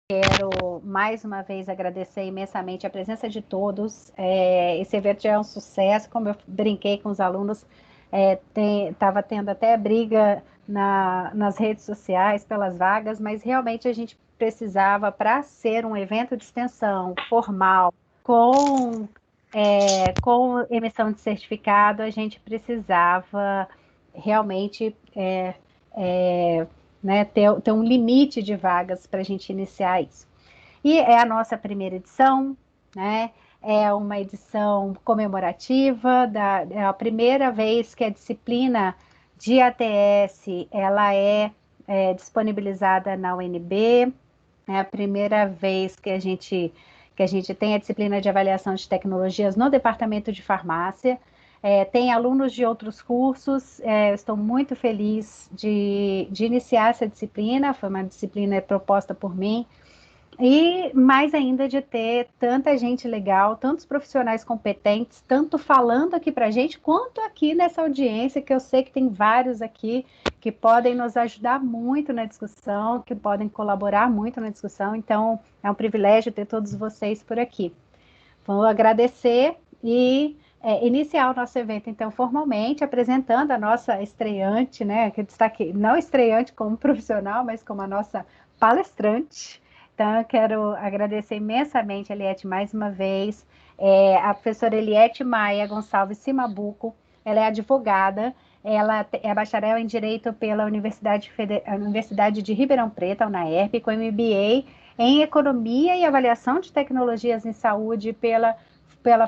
Quero, mais uma vez, agradecer imensamente a presença de todos. Esse evento já é um sucesso, como eu brinquei com os alunos, estava tendo até briga nas redes sociais pelas vagas, mas realmente a gente precisava, para ser um evento de extensão formal, com emissão de certificado, a gente precisava realmente né, ter um limite de vagas para a gente iniciar isso. E é a nossa primeira edição, né? É uma edição comemorativa, é a primeira vez que a disciplina de ATS ela é disponibilizada na UNB, é a primeira vez que a gente tem a disciplina de avaliação de tecnologias no departamento de farmácia. Tem alunos de outros cursos, estou muito feliz de iniciar essa disciplina, foi uma disciplina proposta por mim, e mais ainda de ter tanta gente legal, tantos profissionais competentes, tanto falando aqui para a gente, quanto aqui nessa audiência, que eu sei que tem vários aqui que podem nos ajudar muito na discussão, que podem colaborar muito na discussão. Então, é um privilégio ter todos vocês por aqui. Vou agradecer e iniciar o nosso evento, então, formalmente, apresentando a nossa estreante, né, que destaque, não estreante como profissional, mas como a nossa palestrante. Então, eu quero agradecer imensamente a Eliette mais uma vez, a professora Eliette Maia Gonçalves Cimabuco, ela é advogada, ela é bacharel em Direito pela Universidade de Ribeirão Preto, a UNAERP, com MBA em Economia e Avaliação de Tecnologias em Saúde pela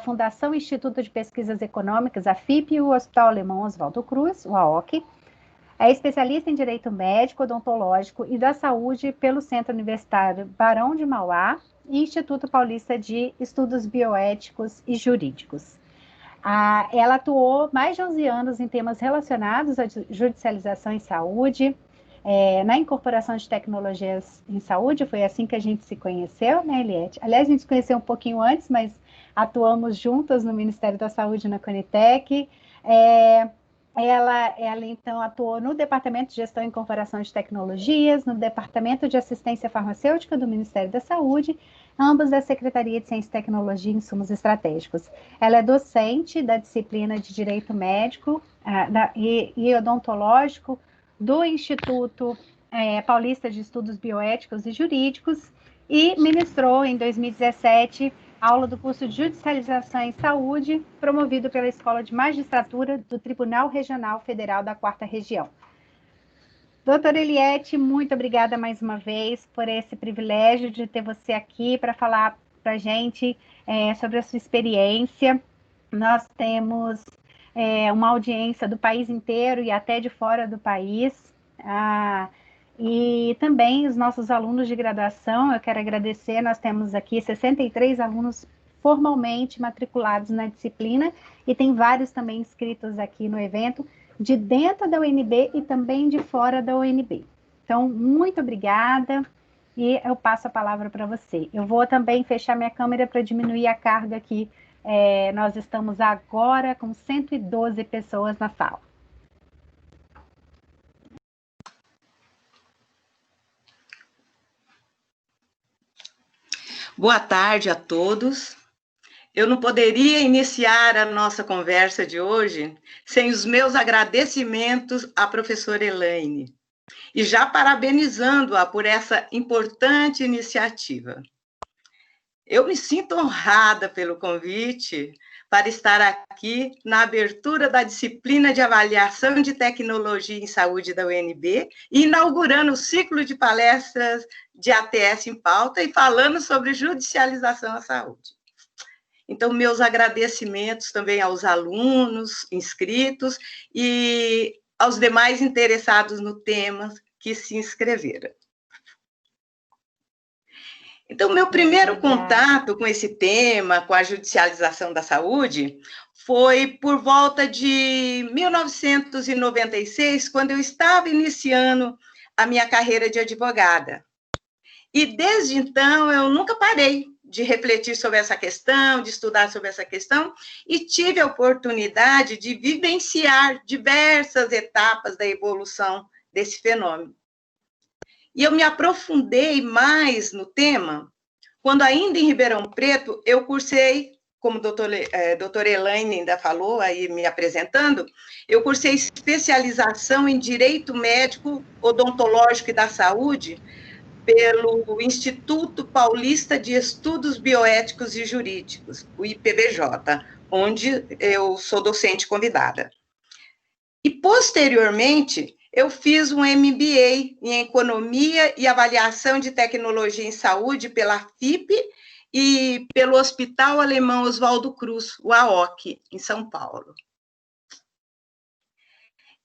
Fundação Instituto de Pesquisas Econômicas, a FIP, e o Hospital Alemão Oswaldo Cruz, o AOC. É especialista em Direito Médico, Odontológico e da Saúde pelo Centro Universitário Barão de Mauá e Instituto Paulista de Estudos Bioéticos e Jurídicos. Ela atuou mais de 11 anos em temas relacionados à judicialização em saúde, na incorporação de tecnologias em saúde, foi assim que a gente se conheceu, né, Eliette? Aliás, a gente se conheceu um pouquinho antes, mas atuamos juntas no Ministério da Saúde na Conitec. Ela, então, atuou no Departamento de Gestão e Incorporação de Tecnologias, no Departamento de Assistência Farmacêutica do Ministério da Saúde, ambos da Secretaria de Ciência, Tecnologia e Insumos Estratégicos. Ela é docente da disciplina de Direito Médico e Odontológico do Instituto Paulista de Estudos Bioéticos e Jurídicos e ministrou em 2017 aula do curso de Judicialização em Saúde, promovido pela Escola de Magistratura do Tribunal Regional Federal da 4ª Região. Doutora Eliette, muito obrigada mais uma vez por esse privilégio de ter você aqui para falar para a gente sobre a sua experiência. Nós temos uma audiência do país inteiro e até de fora do país. E também os nossos alunos de graduação, eu quero agradecer, nós temos aqui 63 alunos formalmente matriculados na disciplina e tem vários também inscritos aqui no evento, de dentro da UNB e também de fora da UNB. Então, muito obrigada e eu passo a palavra para você. Eu vou também fechar minha câmera para diminuir a carga aqui. Nós estamos agora com 112 pessoas na sala. Boa tarde a todos. Eu não poderia iniciar a nossa conversa de hoje sem os meus agradecimentos à professora Elaine, e já parabenizando-a por essa importante iniciativa. Eu me sinto honrada pelo convite para estar aqui na abertura da disciplina de avaliação de tecnologia em saúde da UNB, e inaugurando o ciclo de palestras de ATS em pauta e falando sobre judicialização à saúde. Então, meus agradecimentos também aos alunos inscritos e aos demais interessados no tema que se inscreveram. Então, meu primeiro contato com esse tema, com a judicialização da saúde, foi por volta de 1996, quando eu estava iniciando a minha carreira de advogada. E desde então, eu nunca parei de refletir sobre essa questão, de estudar sobre essa questão, e tive a oportunidade de vivenciar diversas etapas da evolução desse fenômeno. E eu me aprofundei mais no tema quando, ainda em Ribeirão Preto, eu cursei, como a doutora Elaine ainda falou, aí me apresentando, eu cursei especialização em Direito Médico, Odontológico e da Saúde pelo Instituto Paulista de Estudos Bioéticos e Jurídicos, o IPBJ, onde eu sou docente convidada. E, posteriormente, eu fiz um MBA em Economia e Avaliação de Tecnologia em Saúde pela FIP e pelo Hospital Alemão Oswaldo Cruz, o AOC, em São Paulo.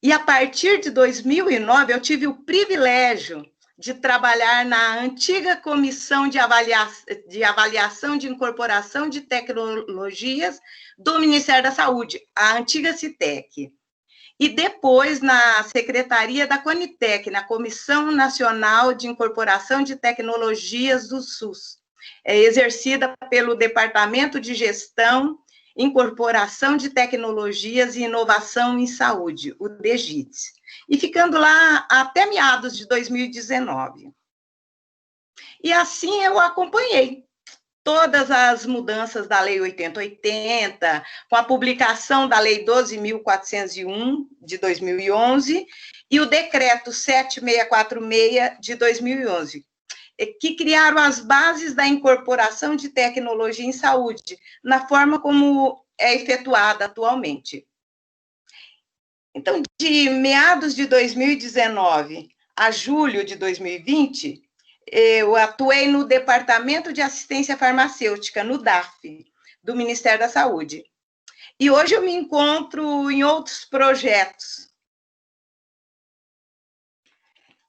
E, a partir de 2009, eu tive o privilégio de trabalhar na antiga Comissão de Avaliação de Incorporação de Tecnologias do Ministério da Saúde, a antiga CITEC. E depois na Secretaria da Conitec, na Comissão Nacional de Incorporação de Tecnologias do SUS, exercida pelo Departamento de Gestão, Incorporação de Tecnologias e Inovação em Saúde, o DGITS, e ficando lá até meados de 2019. E assim eu acompanhei todas as mudanças da Lei 8080, com a publicação da Lei 12.401, de 2011, e o Decreto 7646, de 2011, que criaram as bases da incorporação de tecnologia em saúde, na forma como é efetuada atualmente. Então, de meados de 2019 a julho de 2020, eu atuei no Departamento de Assistência Farmacêutica, no DAF, do Ministério da Saúde. E hoje eu me encontro em outros projetos.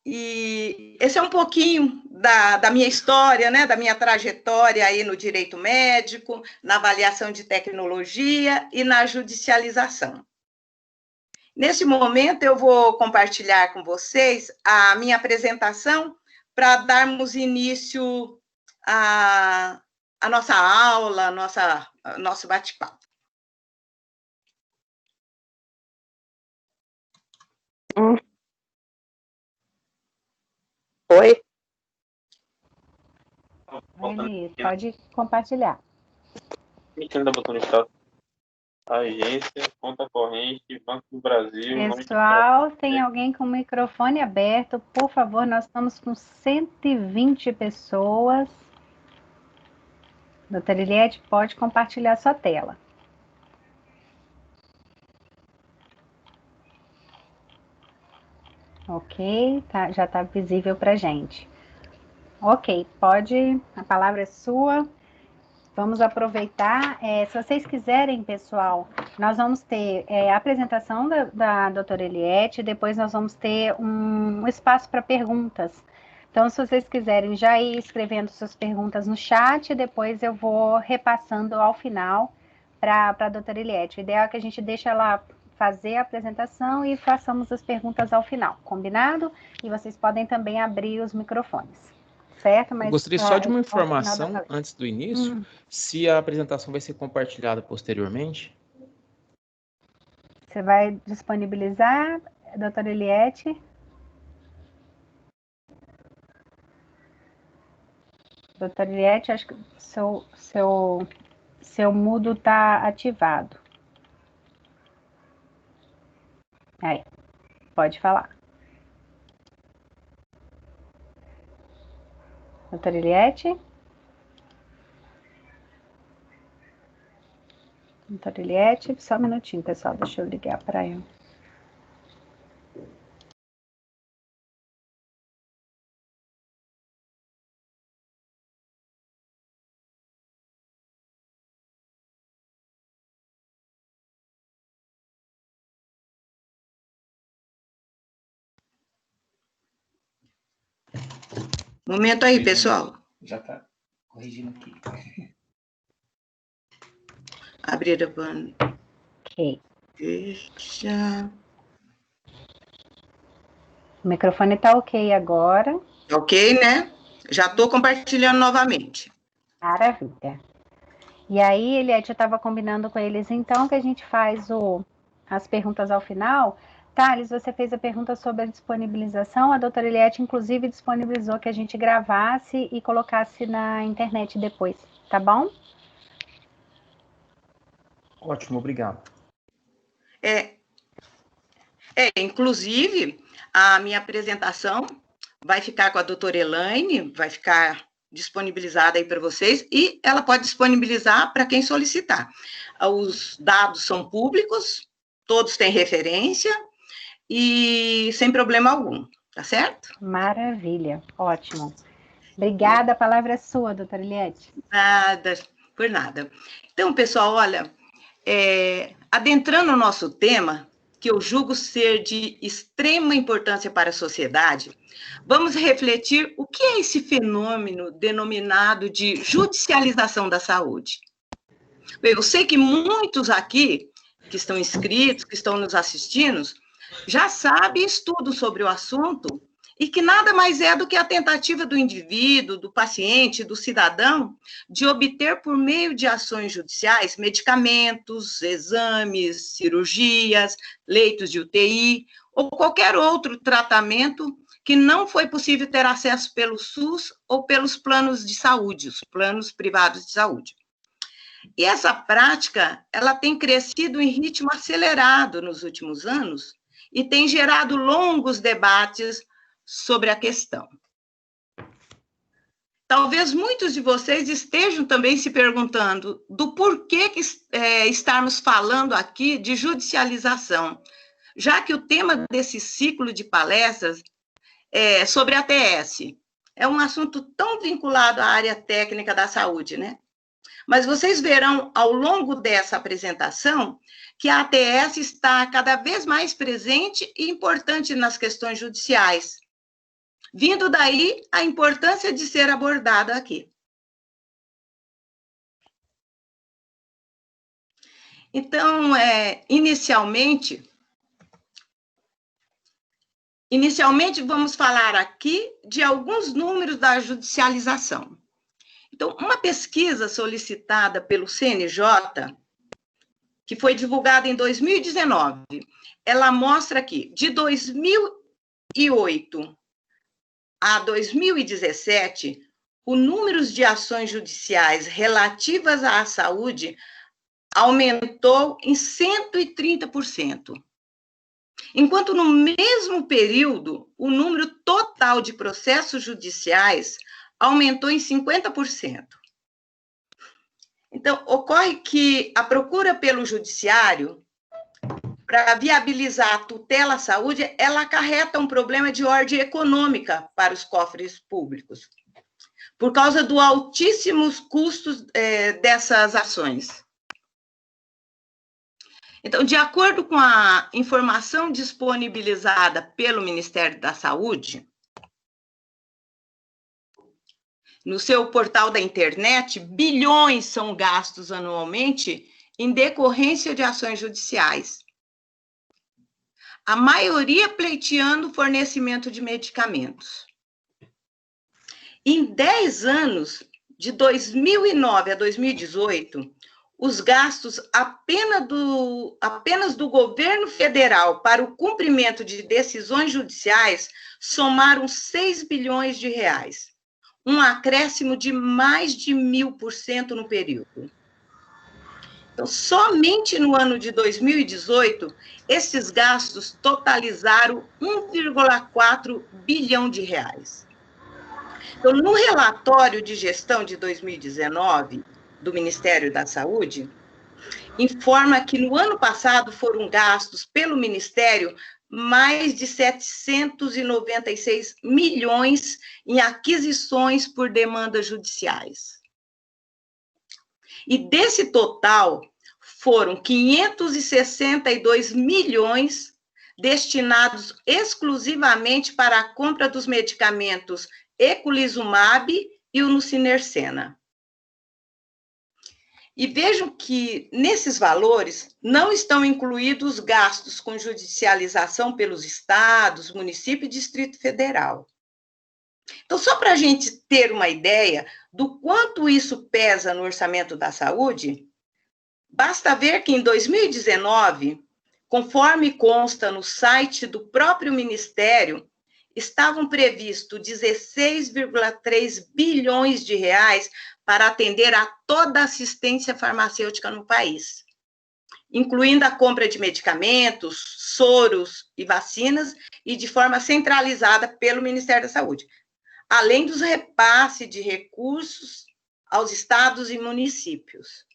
E esse é um pouquinho da minha história, né, da minha trajetória aí no direito médico, na avaliação de tecnologia e na judicialização. Nesse momento, eu vou compartilhar com vocês a minha apresentação para darmos início à nossa aula, nosso bate-papo. Oi? Eli, pode compartilhar. Mexendo da botão de status. Agência, conta corrente, Banco do Brasil. Pessoal, tem alguém com o microfone aberto? Por favor, nós estamos com 120 pessoas. Doutora Eliette, pode compartilhar sua tela. Ok, tá, já está visível para a gente. Ok, pode, a palavra é sua. Vamos aproveitar. Se vocês quiserem, pessoal, nós vamos ter a apresentação da doutora Eliette, depois nós vamos ter um espaço para perguntas. Então, se vocês quiserem já ir escrevendo suas perguntas no chat, depois eu vou repassando ao final para a doutora Eliette. O ideal é que a gente deixe ela fazer a apresentação e façamos as perguntas ao final, combinado? E vocês podem também abrir os microfones. Certo, mas, eu gostaria só de uma informação antes do início, se a apresentação vai ser compartilhada posteriormente. Você vai disponibilizar, doutora Eliette? Doutora Eliette, acho que seu mudo está ativado. Aí, pode falar. Doutora Eliette? Doutora Eliette, só um minutinho, pessoal, deixa eu ligar para ela. Momento aí, pessoal. Já está corrigindo aqui. Abrir a pan. Ok. Deixa. O microfone está ok agora. Ok, né? Já estou compartilhando novamente. Maravilha. E aí, Eliette, eu estava combinando com eles, então, que a gente faz as perguntas ao final, Thales, você fez a pergunta sobre a disponibilização. A doutora Eliette, inclusive, disponibilizou que a gente gravasse e colocasse na internet depois, tá bom? Ótimo, obrigado. Inclusive, a minha apresentação vai ficar com a doutora Elaine, vai ficar disponibilizada aí para vocês, e ela pode disponibilizar para quem solicitar. Os dados são públicos, todos têm referência, e sem problema algum, tá certo? Maravilha, ótimo. Obrigada, a palavra é sua, doutora Eliette. Nada, por nada. Então, pessoal, olha, adentrando o nosso tema, que eu julgo ser de extrema importância para a sociedade, vamos refletir o que é esse fenômeno denominado de judicialização da saúde. Eu sei que muitos aqui, que estão inscritos, que estão nos assistindo, já sabem estudos sobre o assunto e que nada mais é do que a tentativa do indivíduo, do paciente, do cidadão, de obter, por meio de ações judiciais, medicamentos, exames, cirurgias, leitos de UTI, ou qualquer outro tratamento que não foi possível ter acesso pelo SUS ou pelos planos de saúde, os planos privados de saúde. E essa prática, ela tem crescido em ritmo acelerado nos últimos anos e tem gerado longos debates sobre a questão. Talvez muitos de vocês estejam também se perguntando do porquê que estarmos falando aqui de judicialização, já que o tema desse ciclo de palestras é sobre a ATS. É um assunto tão vinculado à área técnica da saúde, né? Mas vocês verão ao longo dessa apresentação que a ATS está cada vez mais presente e importante nas questões judiciais, vindo daí a importância de ser abordada aqui. Então, inicialmente vamos falar aqui de alguns números da judicialização. Então, uma pesquisa solicitada pelo CNJ, que foi divulgada em 2019, ela mostra que de 2008 a 2017, o número de ações judiciais relativas à saúde aumentou em 130%. Enquanto no mesmo período, o número total de processos judiciais aumentou em 50%. Então, ocorre que a procura pelo judiciário para viabilizar a tutela à saúde, ela acarreta um problema de ordem econômica para os cofres públicos, por causa dos altíssimos custos dessas ações. Então, de acordo com a informação disponibilizada pelo Ministério da Saúde, no seu portal da internet, bilhões são gastos anualmente em decorrência de ações judiciais. A maioria pleiteando o fornecimento de medicamentos. Em 10 anos, de 2009 a 2018, os gastos apenas do governo federal para o cumprimento de decisões judiciais somaram 6 bilhões de reais, um acréscimo de mais de 1000% no período. Então, somente no ano de 2018, esses gastos totalizaram 1,4 bilhão de reais. Então, no relatório de gestão de 2019 do Ministério da Saúde, informa que no ano passado foram gastos pelo Ministério mais de 796 milhões em aquisições por demandas judiciais. E desse total, foram 562 milhões destinados exclusivamente para a compra dos medicamentos eculizumab e o nusinersen. E vejam que, nesses valores, não estão incluídos gastos com judicialização pelos estados, município e Distrito Federal. Então, só para a gente ter uma ideia do quanto isso pesa no orçamento da saúde, basta ver que em 2019, conforme consta no site do próprio Ministério, estavam previstos 16,3 bilhões de reais para atender a toda a assistência farmacêutica no país, incluindo a compra de medicamentos, soros e vacinas, e de forma centralizada pelo Ministério da Saúde, além dos repasses de recursos aos estados e municípios.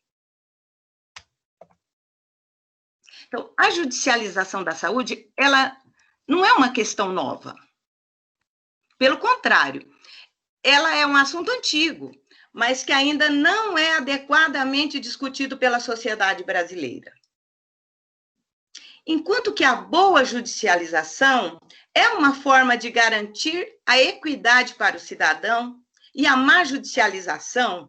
Então, a judicialização da saúde, ela não é uma questão nova. Pelo contrário, ela é um assunto antigo, mas que ainda não é adequadamente discutido pela sociedade brasileira. Enquanto que a boa judicialização é uma forma de garantir a equidade para o cidadão, e a má judicialização,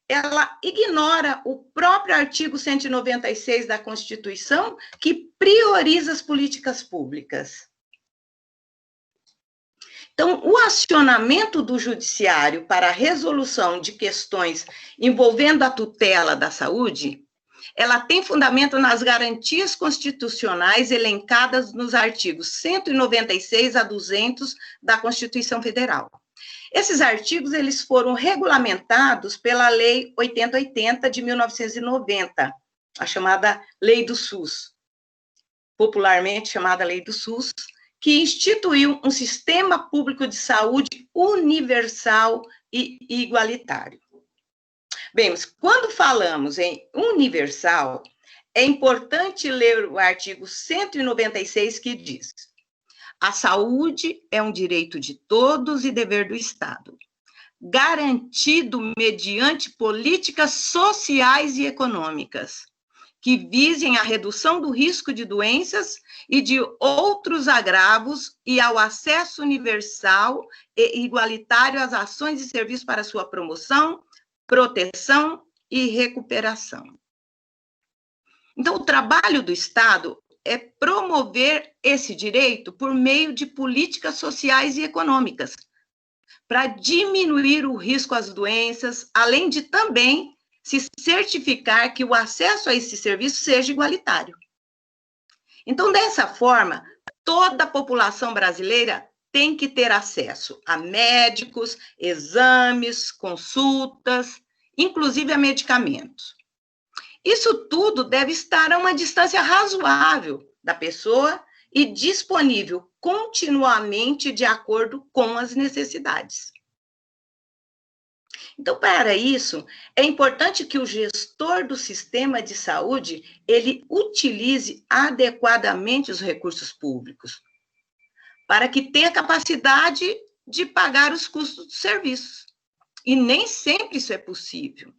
ela ignora o próprio artigo 196 da Constituição, que prioriza as políticas públicas. Então, o acionamento do judiciário para a resolução de questões envolvendo a tutela da saúde, ela tem fundamento nas garantias constitucionais elencadas nos artigos 196 a 200 da Constituição Federal. Esses artigos, eles foram regulamentados pela Lei 8080 de 1990, a chamada Lei do SUS, popularmente chamada Lei do SUS, que instituiu um sistema público de saúde universal e igualitário. Bem, mas quando falamos em universal, é importante ler o artigo 196, que diz: a saúde é um direito de todos e dever do Estado, garantido mediante políticas sociais e econômicas, que visem a redução do risco de doenças e de outros agravos e ao acesso universal e igualitário às ações e serviços para sua promoção, proteção e recuperação. Então, o trabalho do Estado é promover esse direito por meio de políticas sociais e econômicas, para diminuir o risco às doenças, além de também se certificar que o acesso a esse serviço seja igualitário. Então, dessa forma, toda a população brasileira tem que ter acesso a médicos, exames, consultas, inclusive a medicamentos. Isso tudo deve estar a uma distância razoável da pessoa e disponível continuamente de acordo com as necessidades. Então, para isso, é importante que o gestor do sistema de saúde, ele utilize adequadamente os recursos públicos, para que tenha capacidade de pagar os custos dos serviços. E nem sempre isso é possível,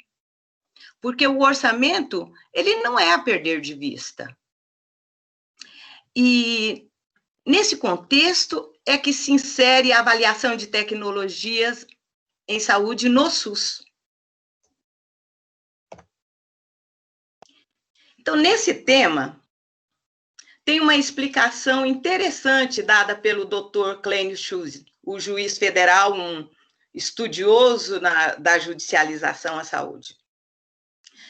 porque o orçamento, ele não é a perder de vista. E, nesse contexto, é que se insere a avaliação de tecnologias em saúde no SUS. Então, nesse tema, tem uma explicação interessante dada pelo Dr. Clênio Schulze, o juiz federal, um estudioso da judicialização à saúde,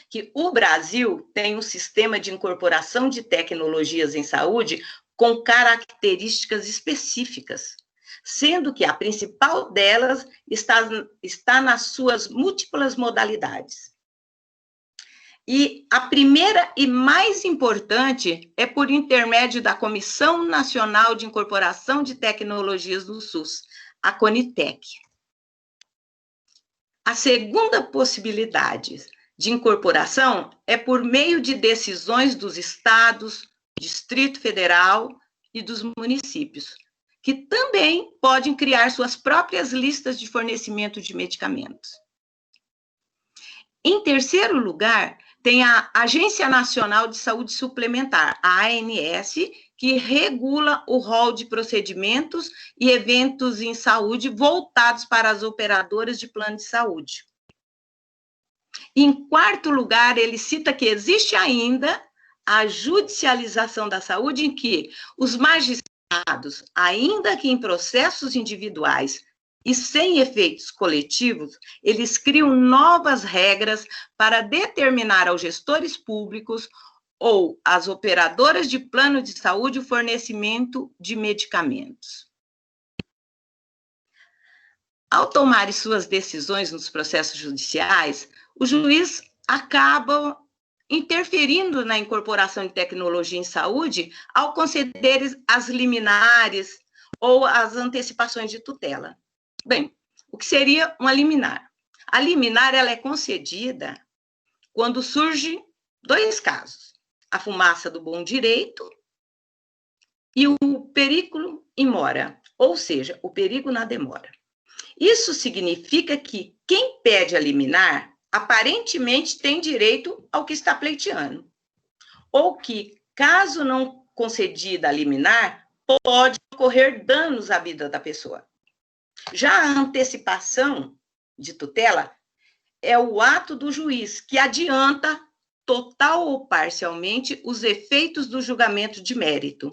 que o Brasil tem um sistema de incorporação de tecnologias em saúde com características específicas, sendo que a principal delas está nas suas múltiplas modalidades. E a primeira e mais importante é por intermédio da Comissão Nacional de Incorporação de Tecnologias do SUS, a CONITEC. A segunda possibilidade de incorporação é por meio de decisões dos estados, Distrito Federal e dos municípios, que também podem criar suas próprias listas de fornecimento de medicamentos. Em terceiro lugar, tem a Agência Nacional de Saúde Suplementar, a ANS, que regula o rol de procedimentos e eventos em saúde voltados para as operadoras de plano de saúde. Em quarto lugar, ele cita que existe ainda a judicialização da saúde, em que os magistrados, ainda que em processos individuais e sem efeitos coletivos, eles criam novas regras para determinar aos gestores públicos ou as operadoras de plano de saúde o fornecimento de medicamentos. Ao tomar suas decisões nos processos judiciais, o juiz acaba interferindo na incorporação de tecnologia em saúde ao conceder as liminares ou as antecipações de tutela. Bem, o que seria uma liminar? A liminar ela é concedida quando surge dois casos: a fumaça do bom direito e o perigo in mora, ou seja, o perigo na demora. Isso significa que quem pede a liminar aparentemente tem direito ao que está pleiteando, ou que, caso não concedida a liminar, pode ocorrer danos à vida da pessoa. Já a antecipação de tutela é o ato do juiz que adianta, total ou parcialmente, os efeitos do julgamento de mérito.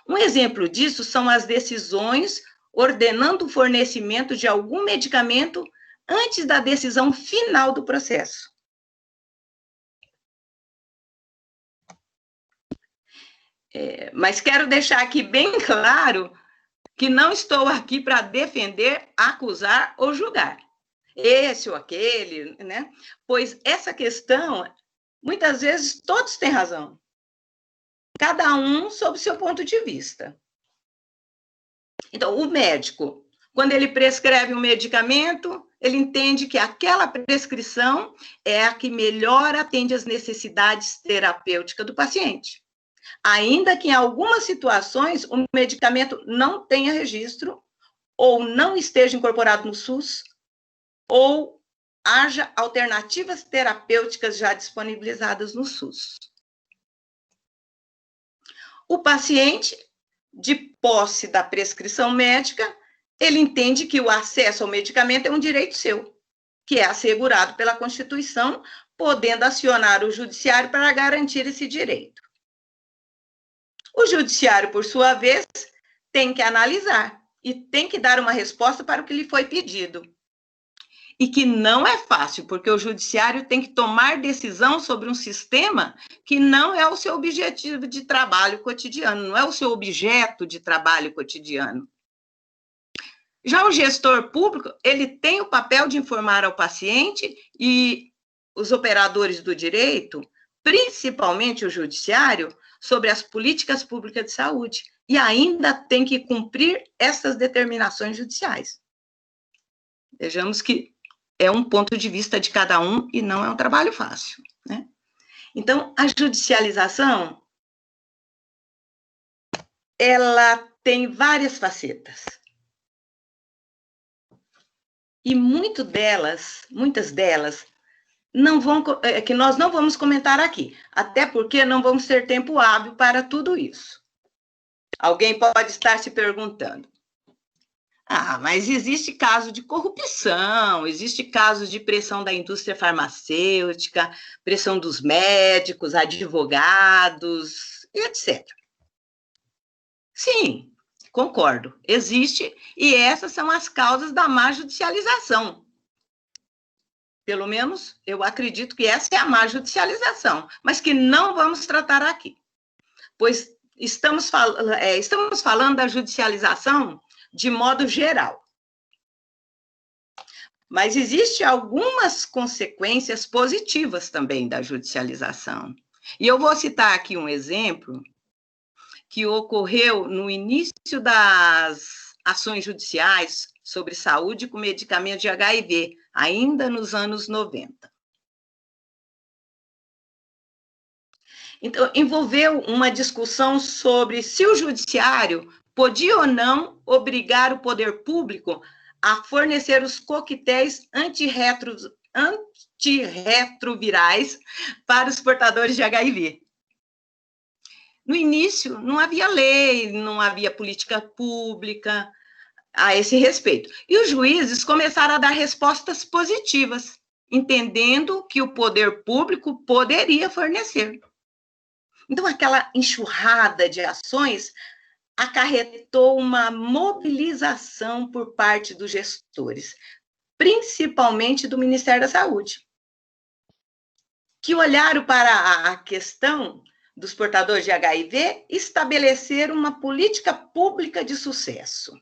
Um exemplo disso são as decisões ordenando o fornecimento de algum medicamento antes da decisão final do processo. Mas quero deixar aqui bem claro que não estou aqui para defender, acusar ou julgar esse ou aquele, né? Pois essa questão, muitas vezes, todos têm razão. Cada um sob seu ponto de vista. Então, o médico, quando ele prescreve um medicamento, ele entende que aquela prescrição é a que melhor atende às necessidades terapêuticas do paciente. Ainda que em algumas situações o medicamento não tenha registro, ou não esteja incorporado no SUS, ou haja alternativas terapêuticas já disponibilizadas no SUS. O paciente, de posse da prescrição médica, ele entende que o acesso ao medicamento é um direito seu, que é assegurado pela Constituição, podendo acionar o judiciário para garantir esse direito. O judiciário, por sua vez, tem que analisar e tem que dar uma resposta para o que lhe foi pedido. E que não é fácil, porque o judiciário tem que tomar decisão sobre um sistema que não é o seu objetivo de trabalho cotidiano, não é o seu objeto de trabalho cotidiano. Já o gestor público, ele tem o papel de informar ao paciente e os operadores do direito, principalmente o judiciário, sobre as políticas públicas de saúde, e ainda tem que cumprir essas determinações judiciais. Vejamos que é um ponto de vista de cada um e não é um trabalho fácil, né? Então, a judicialização, ela tem várias facetas. E muitas delas, que nós não vamos comentar aqui, até porque não vamos ter tempo hábil para tudo isso. Alguém pode estar se perguntando: mas existe caso de corrupção, existe caso de pressão da indústria farmacêutica, pressão dos médicos, advogados, etc. Sim, concordo, existe, e essas são as causas da má judicialização. Pelo menos, eu acredito que essa é a má judicialização, mas que não vamos tratar aqui, pois estamos falando da judicialização de modo geral. Mas existem algumas consequências positivas também da judicialização. E eu vou citar aqui um exemplo que ocorreu no início das ações judiciais sobre saúde com medicamento de HIV, ainda nos anos 90. Então, envolveu uma discussão sobre se o judiciário podia ou não obrigar o poder público a fornecer os coquetéis antirretrovirais para os portadores de HIV. No início, não havia lei, não havia política pública a esse respeito. E os juízes começaram a dar respostas positivas, entendendo que o poder público poderia fornecer. Então, aquela enxurrada de ações acarretou uma mobilização por parte dos gestores, principalmente do Ministério da Saúde, que olharam para a questão dos portadores de HIV e estabeleceram uma política pública de sucesso.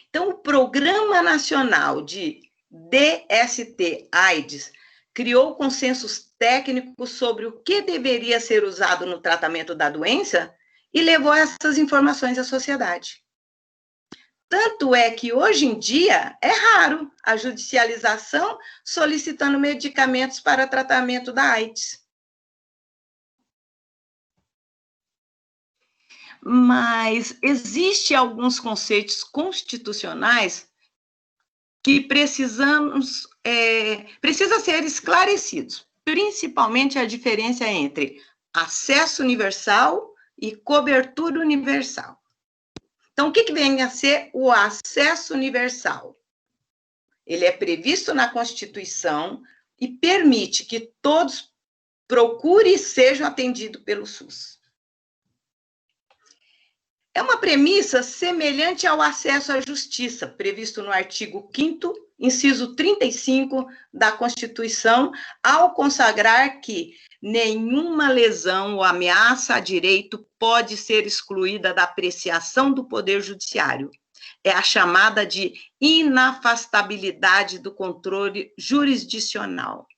Então, o Programa Nacional de DST-AIDS criou consensos técnicos sobre o que deveria ser usado no tratamento da doença e levou essas informações à sociedade. Tanto é que, hoje em dia, é raro a judicialização solicitando medicamentos para tratamento da AIDS. Mas existem alguns conceitos constitucionais que precisam ser esclarecidos, principalmente a diferença entre acesso universal e cobertura universal. Então, o que vem a ser o acesso universal? Ele é previsto na Constituição e permite que todos procurem e sejam atendidos pelo SUS. É uma premissa semelhante ao acesso à justiça, previsto no artigo 5º, inciso 35 da Constituição, ao consagrar que nenhuma lesão ou ameaça a direito pode ser excluída da apreciação do Poder Judiciário. É a chamada de inafastabilidade do controle jurisdicional.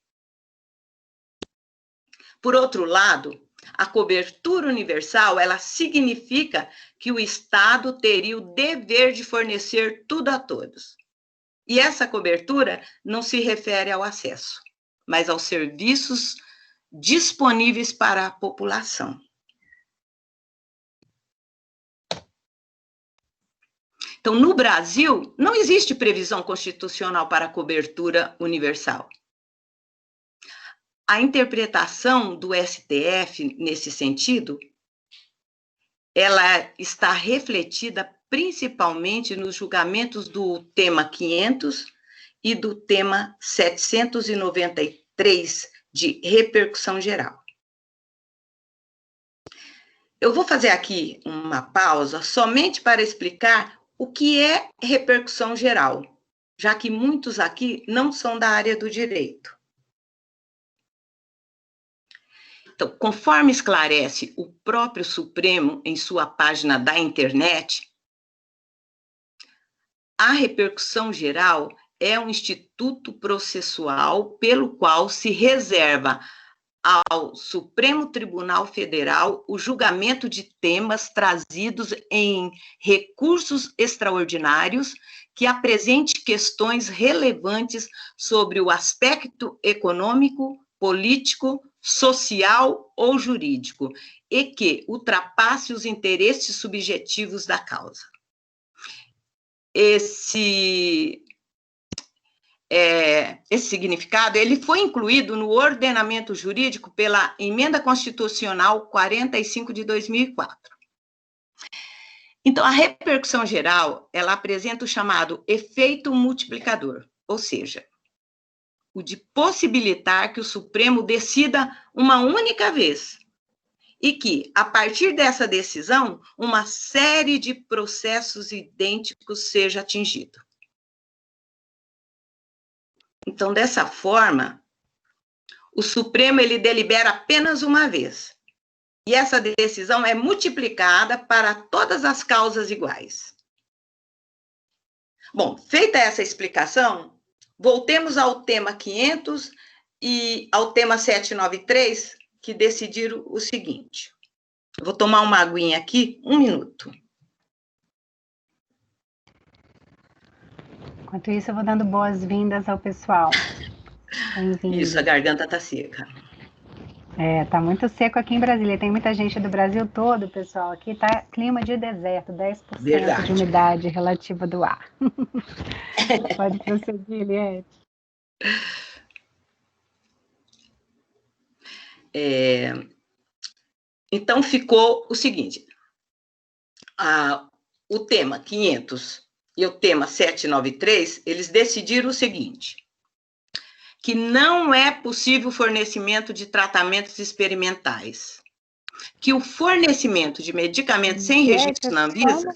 Por outro lado, a cobertura universal, ela significa que o Estado teria o dever de fornecer tudo a todos. E essa cobertura não se refere ao acesso, mas aos serviços disponíveis para a população. Então, no Brasil, não existe previsão constitucional para a cobertura universal. A interpretação do STF, nesse sentido, ela está refletida principalmente nos julgamentos do tema 500 e do tema 793 de repercussão geral. Eu vou fazer aqui uma pausa somente para explicar o que é repercussão geral, já que muitos aqui não são da área do direito. Então, conforme esclarece o próprio Supremo em sua página da internet, a repercussão geral é um instituto processual pelo qual se reserva ao Supremo Tribunal Federal o julgamento de temas trazidos em recursos extraordinários que apresente questões relevantes sobre o aspecto econômico, político, social ou jurídico, e que ultrapasse os interesses subjetivos da causa. Esse significado, ele foi incluído no ordenamento jurídico pela Emenda Constitucional 45 de 2004. Então, a repercussão geral, ela apresenta o chamado efeito multiplicador, ou seja, o de possibilitar que o Supremo decida uma única vez e que, a partir dessa decisão, uma série de processos idênticos seja atingido. Então, dessa forma, o Supremo, ele delibera apenas uma vez. E essa decisão é multiplicada para todas as causas iguais. Bom, feita essa explicação, voltemos ao tema 500 e ao tema 793, que decidiram o seguinte. Eu vou tomar uma aguinha aqui, 1 minuto. Enquanto isso, eu vou dando boas-vindas ao pessoal. Isso, a garganta tá seca. Tá muito seco aqui em Brasília. Tem muita gente do Brasil todo, pessoal. Aqui tá clima de deserto, 10% Verdade. de umidade relativa do ar. Pode prosseguir, Eliette. Então, ficou o seguinte. O tema 500 e o tema 793, eles decidiram o seguinte, que não é possível o fornecimento de tratamentos experimentais, que o fornecimento de medicamentos sem registro na Anvisa...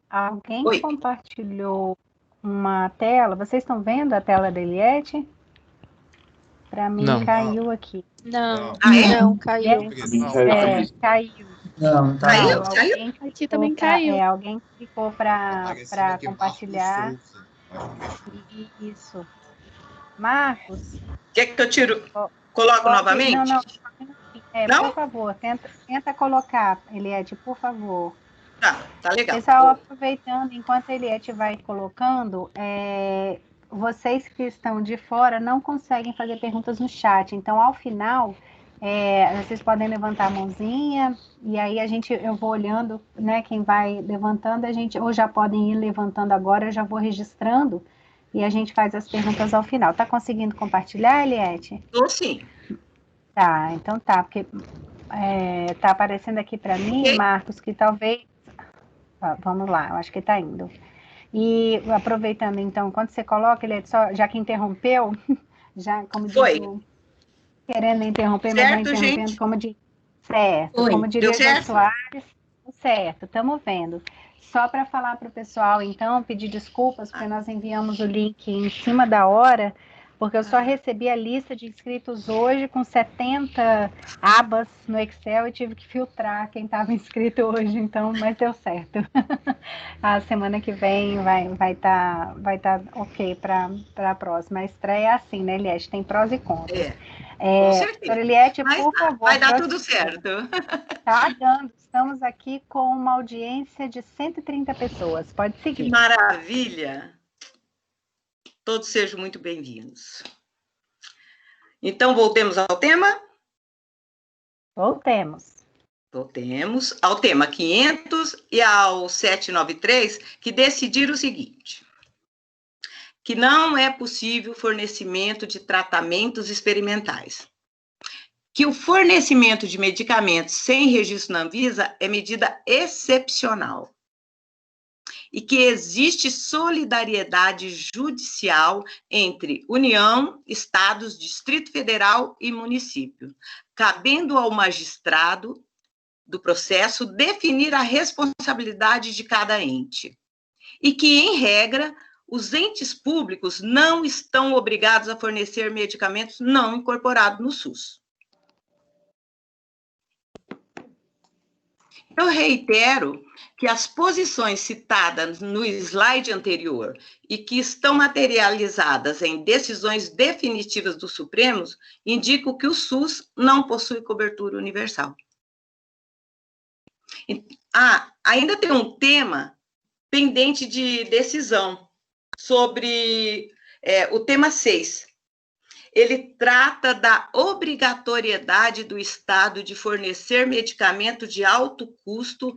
Alguém Oi. Compartilhou uma tela, vocês estão vendo a tela da Eliette? Para mim Não. caiu aqui. Não, Ah, é? não, caiu. Caiu. Não, tá. Caiu? Não, Caiu? alguém Aqui também pra, caiu. alguém clicou para compartilhar. Isso. Marcos, Quer que eu tiro? Ó, Coloco pode... novamente? Não, só um minutinho. Não? Por favor, tenta colocar, Eliette, por favor. Tá legal. Pessoal, aproveitando, enquanto a Eliette vai colocando, vocês que estão de fora não conseguem fazer perguntas no chat. Então, ao final, vocês podem levantar a mãozinha e aí eu vou olhando, né? Quem vai levantando, ou já podem ir levantando agora, eu já vou registrando e a gente faz as perguntas ao final. Tá conseguindo compartilhar, Eliette? Tô sim. Tá, então tá, porque tá aparecendo aqui para mim, Ok. Marcos, que talvez... Vamos lá, eu acho que está indo. E aproveitando, então, quando você coloca, ele já que interrompeu, já, como diz querendo interromper, mas não Certo, interrompendo, gente? como diz, certo, Oi. como diria Deu certo? Soares, certo, estamos vendo. Só para falar para o pessoal, então, pedir desculpas, porque nós enviamos o link em cima da hora, porque eu só recebi a lista de inscritos hoje com 70 abas no Excel e tive que filtrar quem estava inscrito hoje, então, mas deu certo. A semana que vem vai tá ok para a próxima. A estreia é assim, né, Eliette? Tem prós e contras. Com certeza. Eliette, Mas por favor. vai dar tudo certo. Tá dando. Estamos aqui com uma audiência de 130 pessoas. Pode seguir. Que maravilha! Todos sejam muito bem-vindos. Então, voltemos ao tema? Voltemos ao tema 500 e ao 793, que decidiram o seguinte: que não é possível fornecimento de tratamentos experimentais, que o fornecimento de medicamentos sem registro na Anvisa é medida excepcional e que existe solidariedade judicial entre União, Estados, Distrito Federal e município, cabendo ao magistrado do processo definir a responsabilidade de cada ente, e que, em regra, os entes públicos não estão obrigados a fornecer medicamentos não incorporados no SUS. Eu reitero que as posições citadas no slide anterior e que estão materializadas em decisões definitivas do Supremo indicam que o SUS não possui cobertura universal. Ainda tem um tema pendente de decisão sobre o tema 6. Ele trata da obrigatoriedade do Estado de fornecer medicamento de alto custo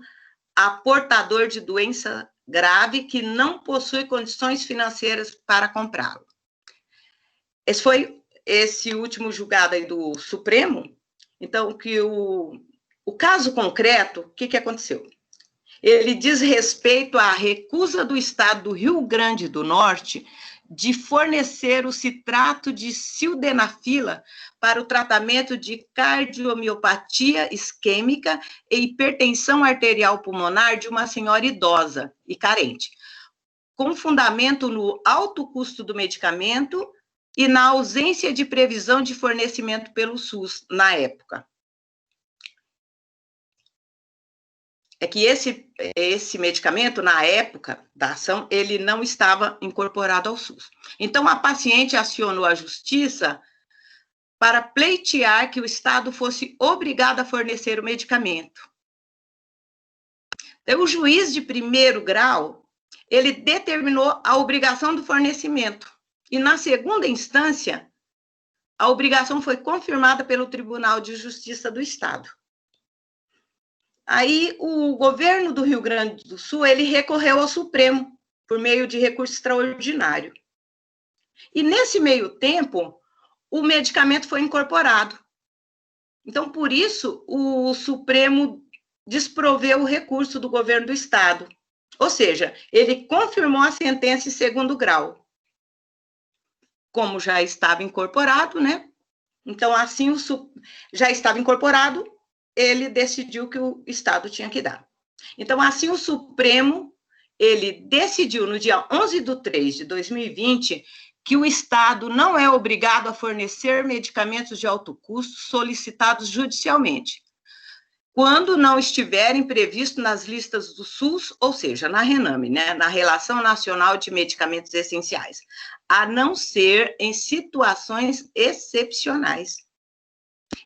a portador de doença grave que não possui condições financeiras para comprá-lo. Esse foi esse último julgado aí do Supremo. Então, que o caso concreto, o que aconteceu? Ele diz respeito à recusa do Estado do Rio Grande do Norte de fornecer o citrato de sildenafila para o tratamento de cardiomiopatia isquêmica e hipertensão arterial pulmonar de uma senhora idosa e carente, com fundamento no alto custo do medicamento e na ausência de previsão de fornecimento pelo SUS na época. É que esse medicamento, na época da ação, ele não estava incorporado ao SUS. Então, a paciente acionou a justiça para pleitear que o Estado fosse obrigado a fornecer o medicamento. Então, o juiz de primeiro grau, ele determinou a obrigação do fornecimento. E, na segunda instância, a obrigação foi confirmada pelo Tribunal de Justiça do Estado. Aí, o governo do Rio Grande do Sul, ele recorreu ao Supremo, por meio de recurso extraordinário. E, nesse meio tempo, o medicamento foi incorporado. Então, por isso, o Supremo desproveu o recurso do governo do Estado. Ou seja, ele confirmou a sentença em segundo grau. Como já estava incorporado, né? Então, assim, já estava incorporado, ele decidiu que o Estado tinha que dar. Então, assim, o Supremo, ele decidiu, no dia 11/3/2020, que o Estado não é obrigado a fornecer medicamentos de alto custo solicitados judicialmente, quando não estiverem previstos nas listas do SUS, ou seja, na RENAME, né, na Relação Nacional de Medicamentos Essenciais, a não ser em situações excepcionais,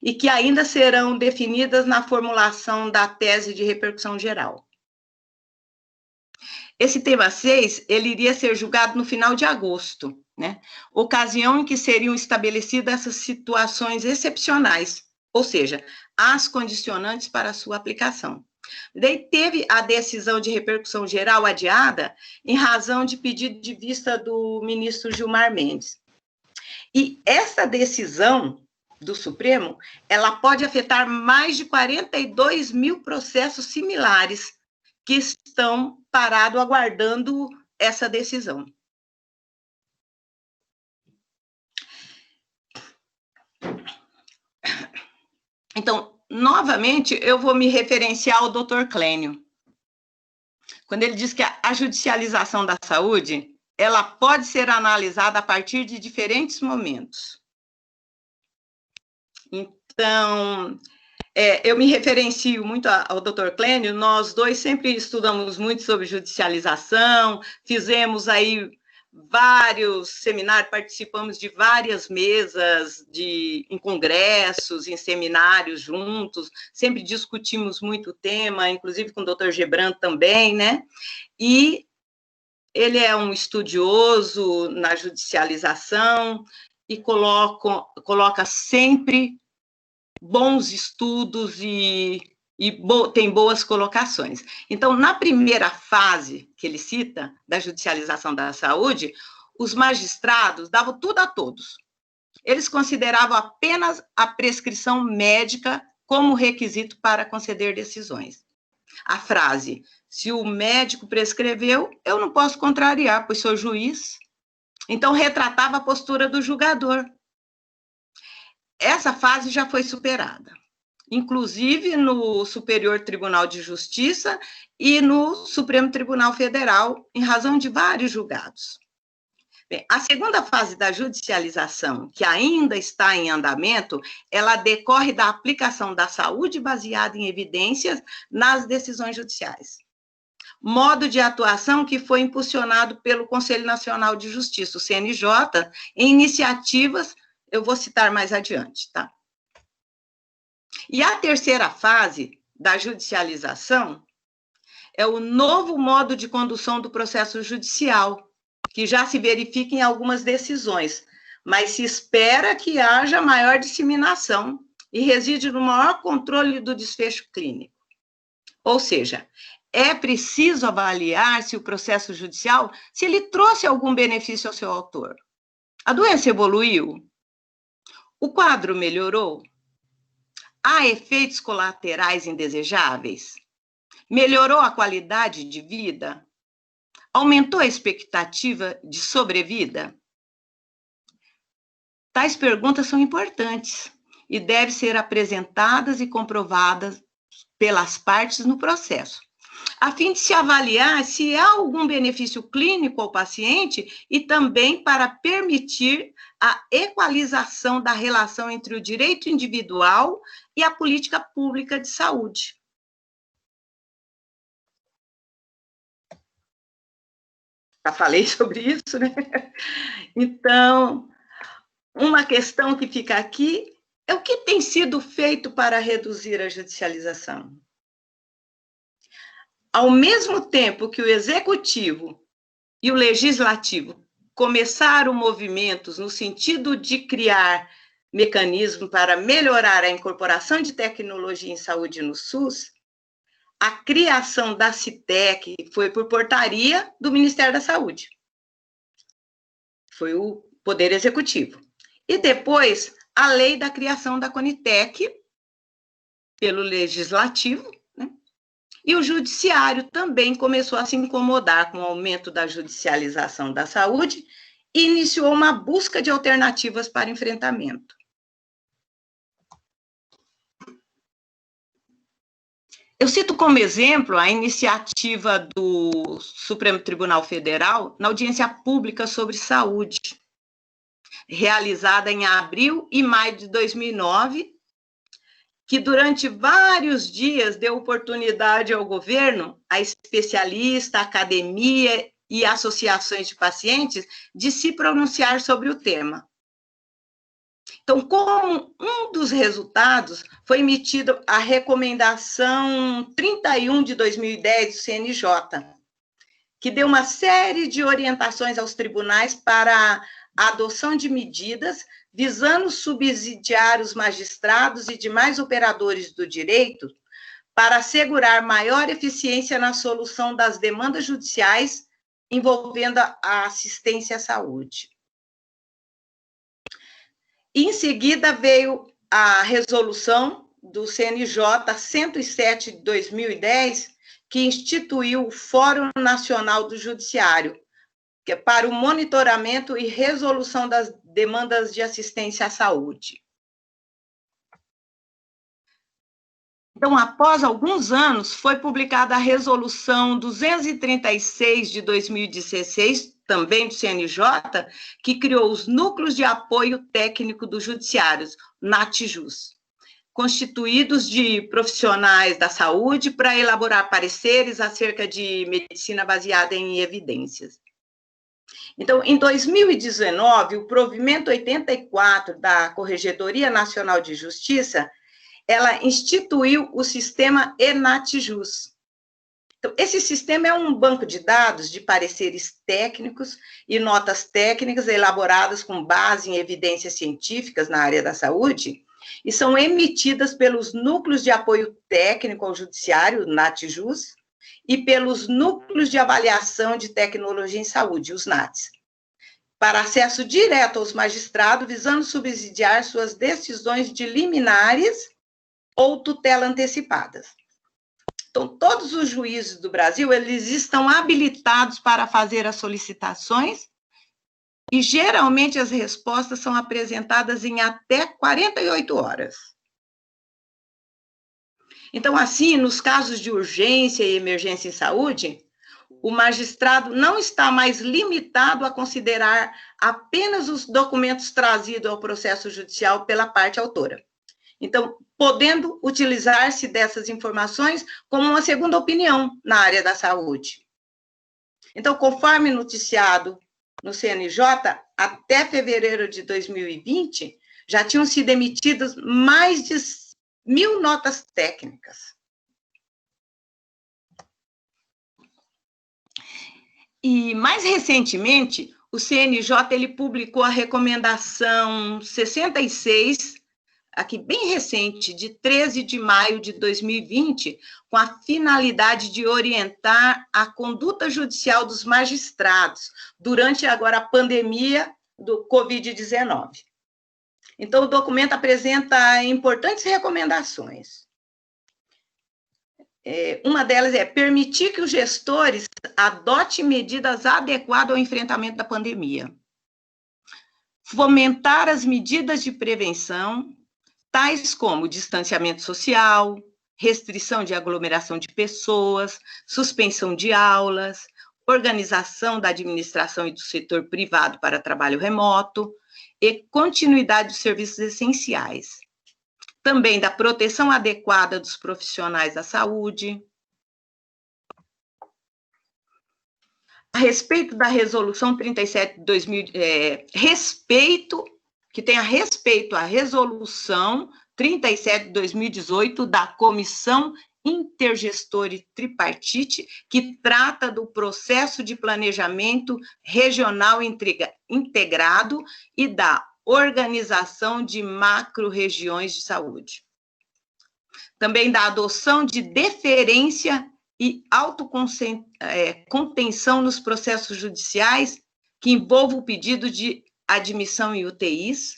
e que ainda serão definidas na formulação da tese de repercussão geral. Esse tema 6, ele iria ser julgado no final de agosto, né? Ocasião em que seriam estabelecidas essas situações excepcionais, ou seja, as condicionantes para a sua aplicação. Daí teve a decisão de repercussão geral adiada em razão de pedido de vista do ministro Gilmar Mendes. E essa decisão do Supremo, ela pode afetar mais de 42 mil processos similares que estão parados aguardando essa decisão. Então, novamente, eu vou me referenciar ao Dr. Clênio, quando ele diz que a judicialização da saúde, ela pode ser analisada a partir de diferentes momentos. Então, eu me referencio muito ao Dr. Clênio, nós dois sempre estudamos muito sobre judicialização, fizemos aí vários seminários, participamos de várias mesas em congressos, em seminários juntos, sempre discutimos muito o tema, inclusive com o Dr. Gebran também, né? E ele é um estudioso na judicialização e coloca sempre bons estudos e tem boas colocações. Então, na primeira fase que ele cita, da judicialização da saúde, os magistrados davam tudo a todos. Eles consideravam apenas a prescrição médica como requisito para conceder decisões. A frase, se o médico prescreveu, eu não posso contrariar, pois sou juiz. Então, retratava a postura do julgador. Essa fase já foi superada, inclusive no Superior Tribunal de Justiça e no Supremo Tribunal Federal, em razão de vários julgados. Bem, a segunda fase da judicialização, que ainda está em andamento, ela decorre da aplicação da saúde baseada em evidências nas decisões judiciais. Modo de atuação que foi impulsionado pelo Conselho Nacional de Justiça, o CNJ, em iniciativas, eu vou citar mais adiante, tá? E a terceira fase da judicialização é o novo modo de condução do processo judicial, que já se verifica em algumas decisões, mas se espera que haja maior disseminação e reside no maior controle do desfecho clínico. Ou seja, é preciso avaliar se o processo judicial, se ele trouxe algum benefício ao seu autor. A doença evoluiu? O quadro melhorou? Há efeitos colaterais indesejáveis? Melhorou a qualidade de vida? Aumentou a expectativa de sobrevida? Tais perguntas são importantes e devem ser apresentadas e comprovadas pelas partes no processo, a fim de se avaliar se há algum benefício clínico ao paciente e também para permitir a equalização da relação entre o direito individual e a política pública de saúde. Já falei sobre isso, né? Então, uma questão que fica aqui é o que tem sido feito para reduzir a judicialização. Ao mesmo tempo que o Executivo e o Legislativo começaram movimentos no sentido de criar mecanismos para melhorar a incorporação de tecnologia em saúde no SUS, a criação da CITEC foi por portaria do Ministério da Saúde. Foi o Poder Executivo. E depois, a lei da criação da CONITEC, pelo Legislativo, né? E o Judiciário também começou a se incomodar com o aumento da judicialização da saúde e iniciou uma busca de alternativas para enfrentamento. Eu cito como exemplo a iniciativa do Supremo Tribunal Federal na audiência pública sobre saúde, realizada em abril e maio de 2009, que durante vários dias deu oportunidade ao governo, a especialistas, academia e associações de pacientes de se pronunciar sobre o tema. Então, como um dos resultados, foi emitida a recomendação 31 de 2010 do CNJ, que deu uma série de orientações aos tribunais para a adoção de medidas visando subsidiar os magistrados e demais operadores do direito para assegurar maior eficiência na solução das demandas judiciais envolvendo a assistência à saúde. Em seguida, veio a resolução do CNJ 107 de 2010, que instituiu o Fórum Nacional do Judiciário, que é para o monitoramento e resolução das demandas de assistência à saúde. Então, após alguns anos, foi publicada a Resolução 236 de 2016, também do CNJ, que criou os Núcleos de Apoio Técnico do Judiciário, NATJUS, constituídos de profissionais da saúde para elaborar pareceres acerca de medicina baseada em evidências. Então, em 2019, o provimento 84 da Corregedoria Nacional de Justiça, ela instituiu o sistema ENATJUS. Então, esse sistema é um banco de dados de pareceres técnicos e notas técnicas elaboradas com base em evidências científicas na área da saúde e são emitidas pelos núcleos de apoio técnico ao judiciário, NATJUS, e pelos núcleos de avaliação de tecnologia em saúde, os NATs, para acesso direto aos magistrados, visando subsidiar suas decisões de liminares ou tutela antecipadas. Então, todos os juízes do Brasil, eles estão habilitados para fazer as solicitações e, geralmente, as respostas são apresentadas em até 48 horas. Então, assim, nos casos de urgência e emergência em saúde, o magistrado não está mais limitado a considerar apenas os documentos trazidos ao processo judicial pela parte autora. Então, podendo utilizar-se dessas informações como uma segunda opinião na área da saúde. Então, conforme noticiado no CNJ, até fevereiro de 2020, já tinham sido emitidas mais de 1.000 notas técnicas. E, mais recentemente, o CNJ ele publicou a recomendação 66, aqui bem recente, de 13 de maio de 2020, com a finalidade de orientar a conduta judicial dos magistrados durante agora a pandemia do Covid-19. Então, o documento apresenta importantes recomendações. Uma delas é permitir que os gestores adotem medidas adequadas ao enfrentamento da pandemia. Fomentar as medidas de prevenção, tais como distanciamento social, restrição de aglomeração de pessoas, suspensão de aulas, organização da administração e do setor privado para trabalho remoto e continuidade dos serviços essenciais. Também da proteção adequada dos profissionais da saúde. A respeito da resolução 37 de 2000, que tenha respeito à resolução 37 de 2018 da Comissão Intergestor e Tripartite, que trata do processo de planejamento regional integrado e da organização de macro-regiões de saúde. Também da adoção de deferência e autocontenção nos processos judiciais que envolvam o pedido de admissão em UTIs,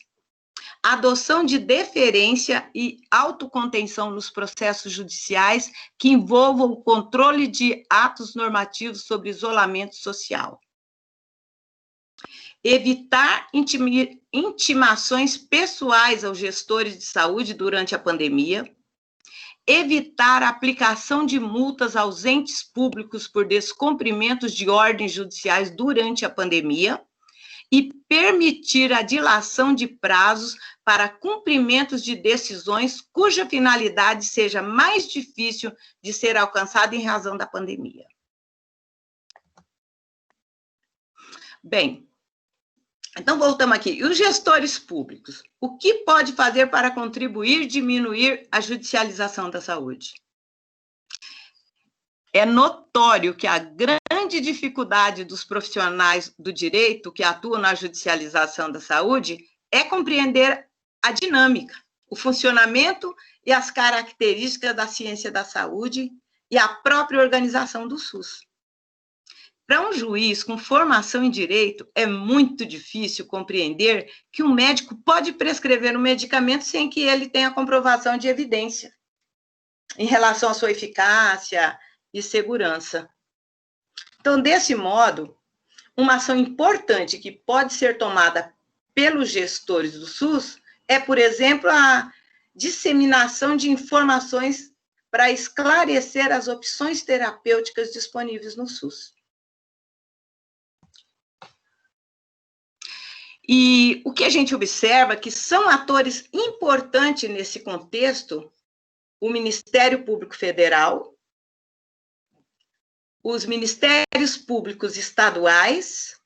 adoção de deferência e autocontenção nos processos judiciais que envolvam o controle de atos normativos sobre isolamento social. Evitar intimações pessoais aos gestores de saúde durante a pandemia, evitar a aplicação de multas aos entes públicos por descumprimentos de ordens judiciais durante a pandemia e permitir a dilação de prazos para cumprimentos de decisões cuja finalidade seja mais difícil de ser alcançada em razão da pandemia. Bem, então voltamos aqui. E os gestores públicos? O que pode fazer para contribuir e diminuir a judicialização da saúde? É notório que a grande dificuldade dos profissionais do direito que atuam na judicialização da saúde é compreender a dinâmica, o funcionamento e as características da ciência da saúde e a própria organização do SUS. Para um juiz com formação em direito, é muito difícil compreender que um médico pode prescrever um medicamento sem que ele tenha comprovação de evidência em relação à sua eficácia e segurança. Então, desse modo, uma ação importante que pode ser tomada pelos gestores do SUS é, por exemplo, a disseminação de informações para esclarecer as opções terapêuticas disponíveis no SUS. E o que a gente observa que são atores importantes nesse contexto, o Ministério Público Federal, os Ministérios Públicos Estaduais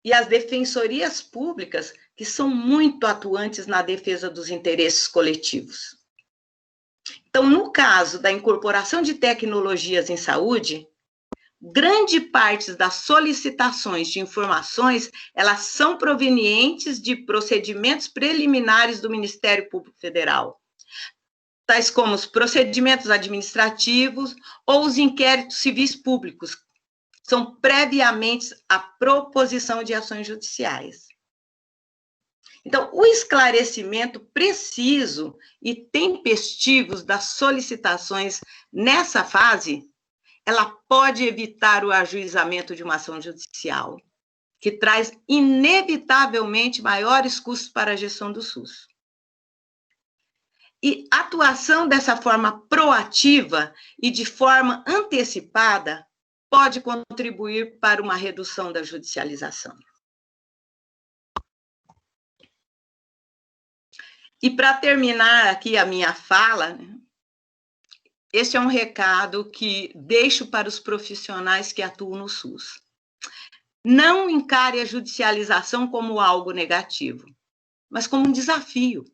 e as defensorias públicas, que são muito atuantes na defesa dos interesses coletivos. Então, no caso da incorporação de tecnologias em saúde, grande parte das solicitações de informações, elas são provenientes de procedimentos preliminares do Ministério Público Federal, tais como os procedimentos administrativos ou os inquéritos civis públicos, são previamente à proposição de ações judiciais. Então, o esclarecimento preciso e tempestivo das solicitações nessa fase, ela pode evitar o ajuizamento de uma ação judicial, que traz inevitavelmente maiores custos para a gestão do SUS. E a atuação dessa forma proativa e de forma antecipada pode contribuir para uma redução da judicialização. E para terminar aqui a minha fala, este é um recado que deixo para os profissionais que atuam no SUS. Não encare a judicialização como algo negativo, mas como um desafio,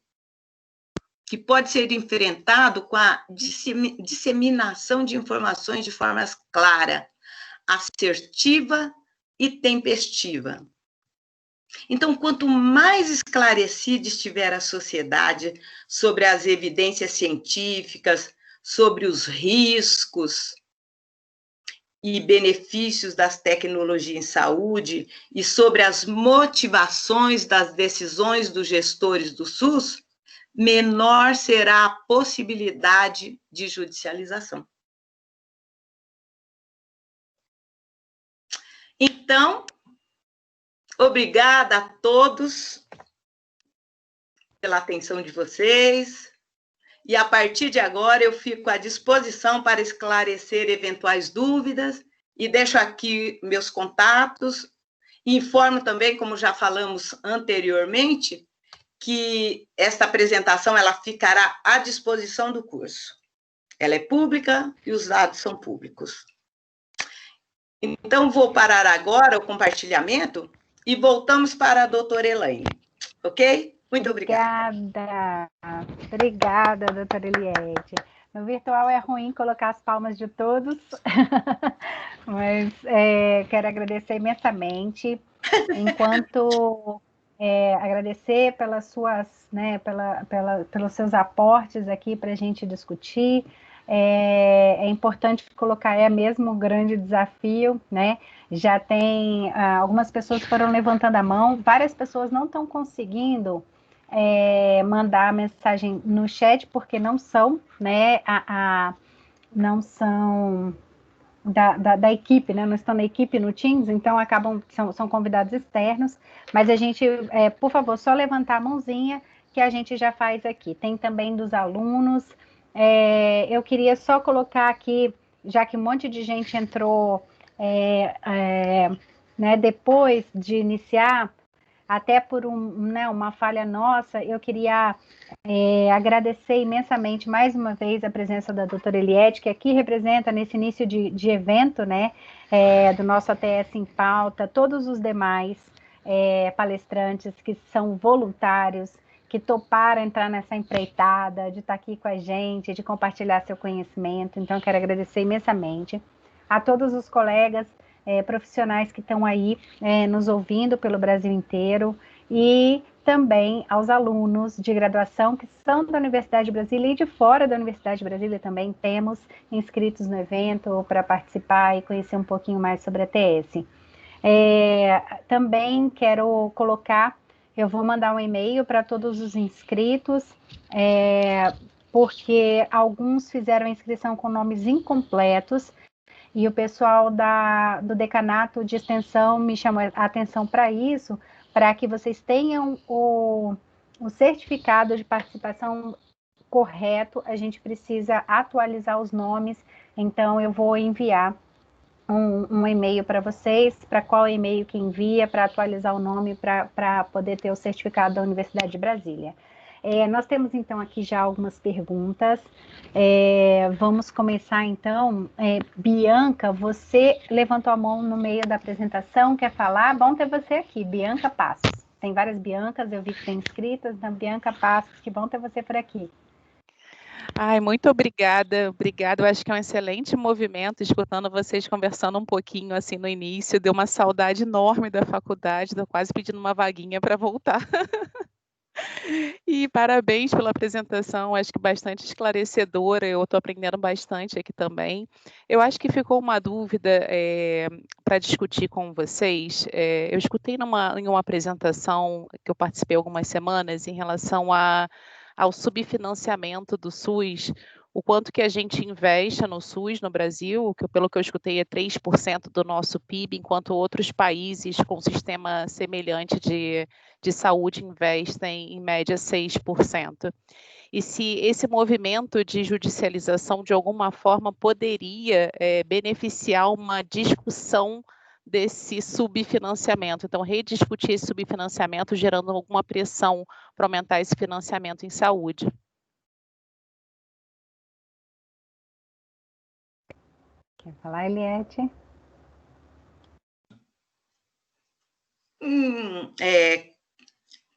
que pode ser enfrentado com a disseminação de informações de forma clara, assertiva e tempestiva. Então, quanto mais esclarecida estiver a sociedade sobre as evidências científicas, sobre os riscos e benefícios das tecnologias em saúde e sobre as motivações das decisões dos gestores do SUS, menor será a possibilidade de judicialização. Então, obrigada a todos pela atenção de vocês. E a partir de agora eu fico à disposição para esclarecer eventuais dúvidas e deixo aqui meus contatos. E informo também, como já falamos anteriormente, que esta apresentação ela ficará à disposição do curso. Ela é pública e os dados são públicos. Então, vou parar agora o compartilhamento e voltamos para a doutora Elaine, ok? Muito obrigada. Obrigada, doutora Eliette. No virtual é ruim colocar as palmas de todos, mas quero agradecer imensamente, agradecer pelas suas, pelos seus aportes aqui para a gente discutir. É importante colocar, é mesmo um grande desafio, né? Já tem, algumas pessoas foram levantando a mão, várias pessoas não estão conseguindo mandar a mensagem no chat, porque não são, né, não são da equipe, né, não estão na equipe no Teams, então são convidados externos, mas a gente, por favor, só levantar a mãozinha que a gente já faz aqui. Tem também dos alunos. Eu queria só colocar aqui, já que um monte de gente entrou né, depois de iniciar, até por uma falha nossa, eu queria agradecer imensamente mais uma vez a presença da doutora Eliette, que aqui representa nesse início de evento, né, do nosso ATS em Pauta, todos os demais palestrantes que são voluntários, que toparam entrar nessa empreitada, de estar aqui com a gente, de compartilhar seu conhecimento. Então, eu quero agradecer imensamente a todos os colegas profissionais que estão aí nos ouvindo pelo Brasil inteiro e também aos alunos de graduação que são da Universidade de Brasília e de fora da Universidade de Brasília também temos inscritos no evento para participar e conhecer um pouquinho mais sobre a ATS. Também quero colocar, eu vou mandar um e-mail para todos os inscritos, porque alguns fizeram a inscrição com nomes incompletos, e o pessoal do decanato de extensão me chamou a atenção para isso, para que vocês tenham o certificado de participação correto, a gente precisa atualizar os nomes, então eu vou enviar um e-mail para vocês, para qual e-mail que envia, para atualizar o nome, para poder ter o certificado da Universidade de Brasília. Nós temos, então, aqui já algumas perguntas. Vamos começar, então. Bianca, você levantou a mão no meio da apresentação, quer falar? Bom ter você aqui, Bianca Passos. Tem várias Biancas, eu vi que tem inscritas, então, Bianca Passos, que bom ter você por aqui. Ai, muito obrigada, obrigada. Eu acho que é um excelente movimento, escutando vocês conversando um pouquinho assim no início, deu uma saudade enorme da faculdade, estou quase pedindo uma vaguinha para voltar. E parabéns pela apresentação, acho que bastante esclarecedora, eu estou aprendendo bastante aqui também. Eu acho que ficou uma dúvida para discutir com vocês. Eu escutei em uma apresentação que eu participei algumas semanas em relação ao subfinanciamento do SUS, o quanto que a gente investe no SUS no Brasil, que pelo que eu escutei é 3% do nosso PIB, enquanto outros países com sistema semelhante de saúde investem em média 6%. E se esse movimento de judicialização de alguma forma poderia beneficiar uma discussão desse subfinanciamento. Então, rediscutir esse subfinanciamento, gerando alguma pressão para aumentar esse financiamento em saúde. Quer falar, Eliette?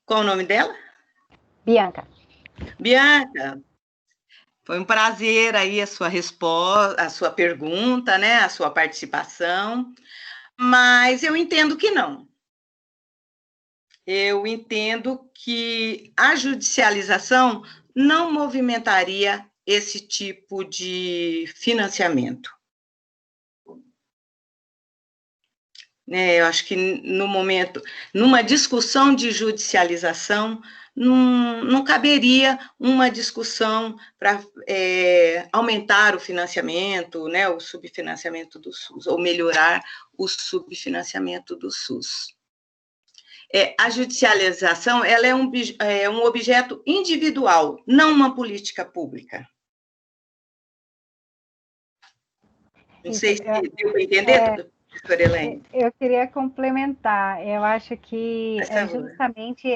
Qual o nome dela? Bianca. Bianca, foi um prazer aí a sua resposta, a sua pergunta, né, a sua participação, mas eu entendo que não. Eu entendo que a judicialização não movimentaria esse tipo de financiamento. Eu acho que no momento, numa discussão de judicialização, não caberia uma discussão para aumentar o financiamento, né, o subfinanciamento do SUS, ou melhorar o subfinanciamento do SUS. A judicialização ela é um objeto individual, não uma política pública. Não sei se deu para entender, professora Elaine. Eu queria complementar. Eu acho que é justamente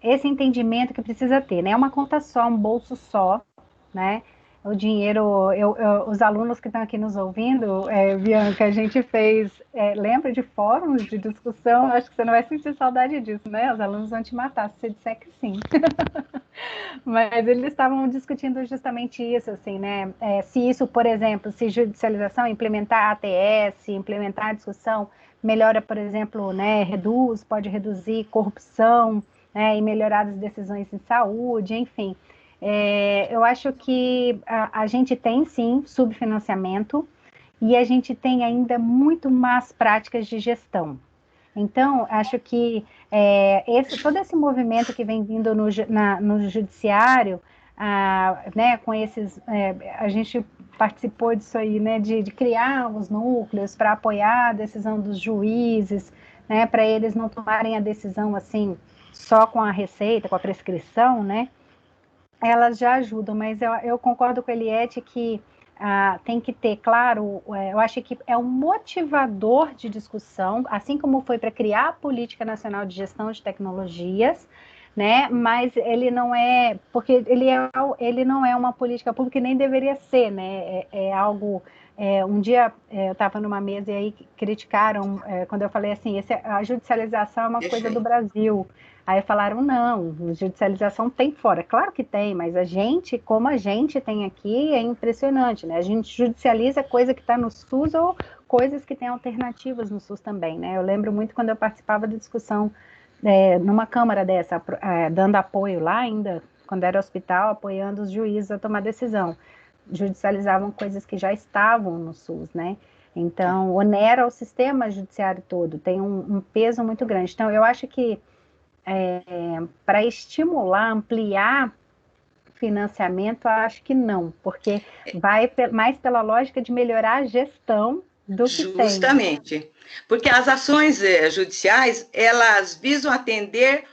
esse entendimento que precisa ter, né? Uma conta só, um bolso só, né? O dinheiro, os alunos que estão aqui nos ouvindo, Bianca, a gente fez, lembra de fóruns de discussão? Acho que você não vai sentir saudade disso, né? Os alunos vão te matar se você disser que sim. Mas eles estavam discutindo justamente isso, assim, né? Se isso, por exemplo, se judicialização, implementar a ATS, implementar a discussão, melhora, por exemplo, né, pode reduzir corrupção, né, e melhorar as decisões em saúde, enfim. Eu acho que a gente tem, sim, subfinanciamento e a gente tem ainda muito más práticas de gestão. Então, acho que todo esse movimento que vem vindo no judiciário, né, com esses, a gente participou disso aí, né, de criar os núcleos para apoiar a decisão dos juízes, né, para eles não tomarem a decisão assim só com a receita, com a prescrição, né, elas já ajudam, mas eu concordo com a Eliette que tem que ter, claro, eu acho que é um motivador de discussão, assim como foi para criar a Política Nacional de Gestão de Tecnologias, né? Mas ele não é, porque ele não é uma política pública e nem deveria ser, né? É algo. Um dia eu estava numa mesa e aí criticaram quando eu falei assim, a judicialização é uma coisa do Brasil. Aí falaram, não, judicialização tem fora. Claro que tem, mas como a gente tem aqui, é impressionante, né? A gente judicializa coisa que está no SUS ou coisas que têm alternativas no SUS também, né? Eu lembro muito quando eu participava da discussão numa Câmara dessa, dando apoio lá ainda, quando era hospital, apoiando os juízes a tomar decisão. Judicializavam coisas que já estavam no SUS, né? Então, onera o sistema judiciário todo, tem um peso muito grande. Então, eu acho que para estimular, ampliar financiamento, eu acho que não, porque vai mais pela lógica de melhorar a gestão do que tem. Justamente, porque as ações judiciais, elas visam atender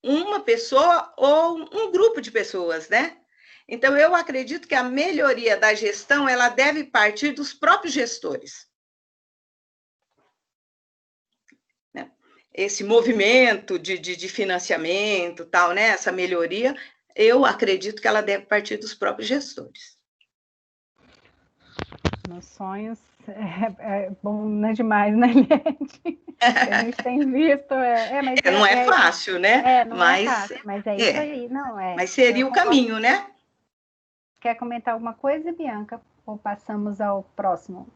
uma pessoa ou um grupo de pessoas, né? Então, eu acredito que a melhoria da gestão, ela deve partir dos próprios gestores. Esse movimento de financiamento, tal, né? Essa melhoria, eu acredito que ela deve partir dos próprios gestores. Nos sonhos é bom, não é demais, né, gente? A gente tem visto, mas não é fácil, né? Não é fácil, mas é isso aí, não é. Mas seria o caminho, né? Quer comentar alguma coisa, Bianca? Ou passamos ao próximo?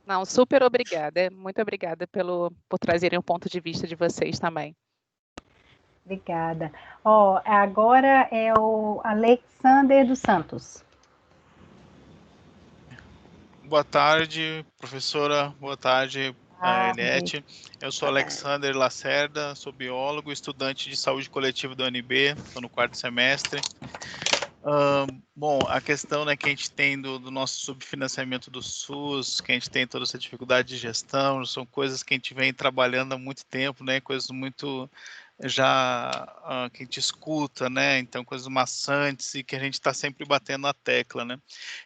Não, super obrigada. Muito obrigada por trazerem o ponto de vista de vocês também. Obrigada. Agora é o Alexander dos Santos. Boa tarde, professora. Boa tarde, Eliette. Eu sou Alexander Lacerda, sou biólogo, estudante de saúde coletiva da UNB, estou no 4º semestre. Bom, a questão, né, que a gente tem do nosso subfinanciamento do SUS, que a gente tem toda essa dificuldade de gestão, são coisas que a gente vem trabalhando há muito tempo, né, coisas muito já que a gente escuta, né, então coisas maçantes e que a gente está sempre batendo na tecla, né,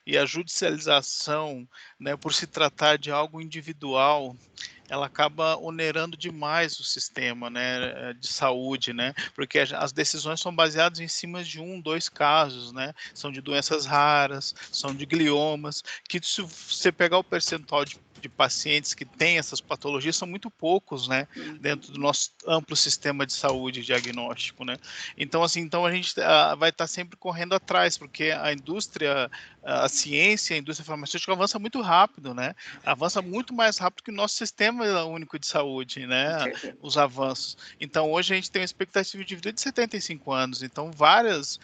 e a judicialização, né, por se tratar de algo individual, ela acaba onerando demais o sistema, né, de saúde, né, porque as decisões são baseadas em cima de 1, 2 casos, né, são de doenças raras, são de gliomas, que se você pegar o percentual de pacientes que têm essas patologias são muito poucos, né, dentro do nosso amplo sistema de saúde diagnóstico, né. Então, assim, a gente vai estar sempre correndo atrás, porque a indústria, a ciência, a indústria farmacêutica avança muito rápido, né, avança muito mais rápido que o nosso sistema único de saúde, né, os avanços. Então, hoje a gente tem uma expectativa de vida de 75 anos, então várias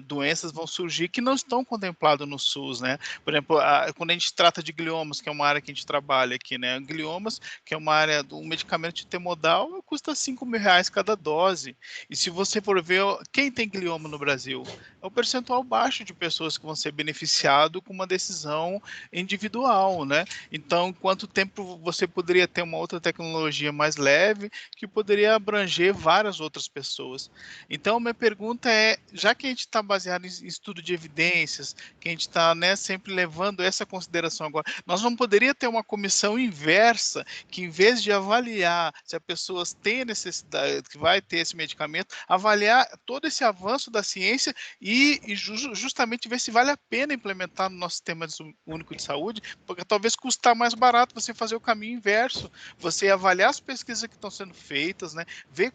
doenças vão surgir que não estão contempladas no SUS, né. Por exemplo, quando a gente trata de gliomas, que é uma área que a gente trabalha aqui, né, gliomas, que é uma área do medicamento de temodal, custa R$5.000 cada dose, e se você for ver quem tem glioma no Brasil, é um percentual baixo de pessoas que vão ser beneficiadas com uma decisão individual, né, então quanto tempo você poderia ter uma outra tecnologia mais leve, que poderia abranger várias outras pessoas. Então, minha pergunta é, já que a gente está baseado em estudo de evidências, que a gente está, né, sempre levando essa consideração agora, nós não poderia ter uma comissão inversa, que em vez de avaliar se a pessoa tem necessidade, que vai ter esse medicamento, avaliar todo esse avanço da ciência e justamente ver se vale a pena implementar no nosso sistema único de saúde, porque talvez custar mais barato você fazer o caminho inverso, você avaliar as pesquisas que estão sendo feitas, né, ver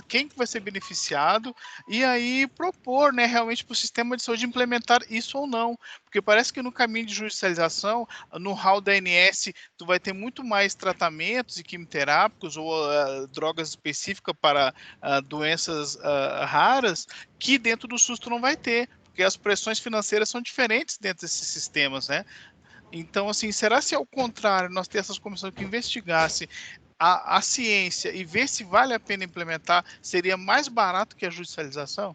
quem que vai ser beneficiado e aí propor, né, realmente para o sistema de saúde implementar isso ou não, porque parece que no caminho de judicialização, no hall da ANS, tu vai ter muito mais tratamentos e quimioterápicos ou drogas específicas para doenças raras que dentro do SUS tu não vai ter, porque as pressões financeiras são diferentes dentro desses sistemas, né? Então, assim, será se ao contrário nós ter essas comissões que investigasse a ciência e ver se vale a pena implementar, seria mais barato que a judicialização?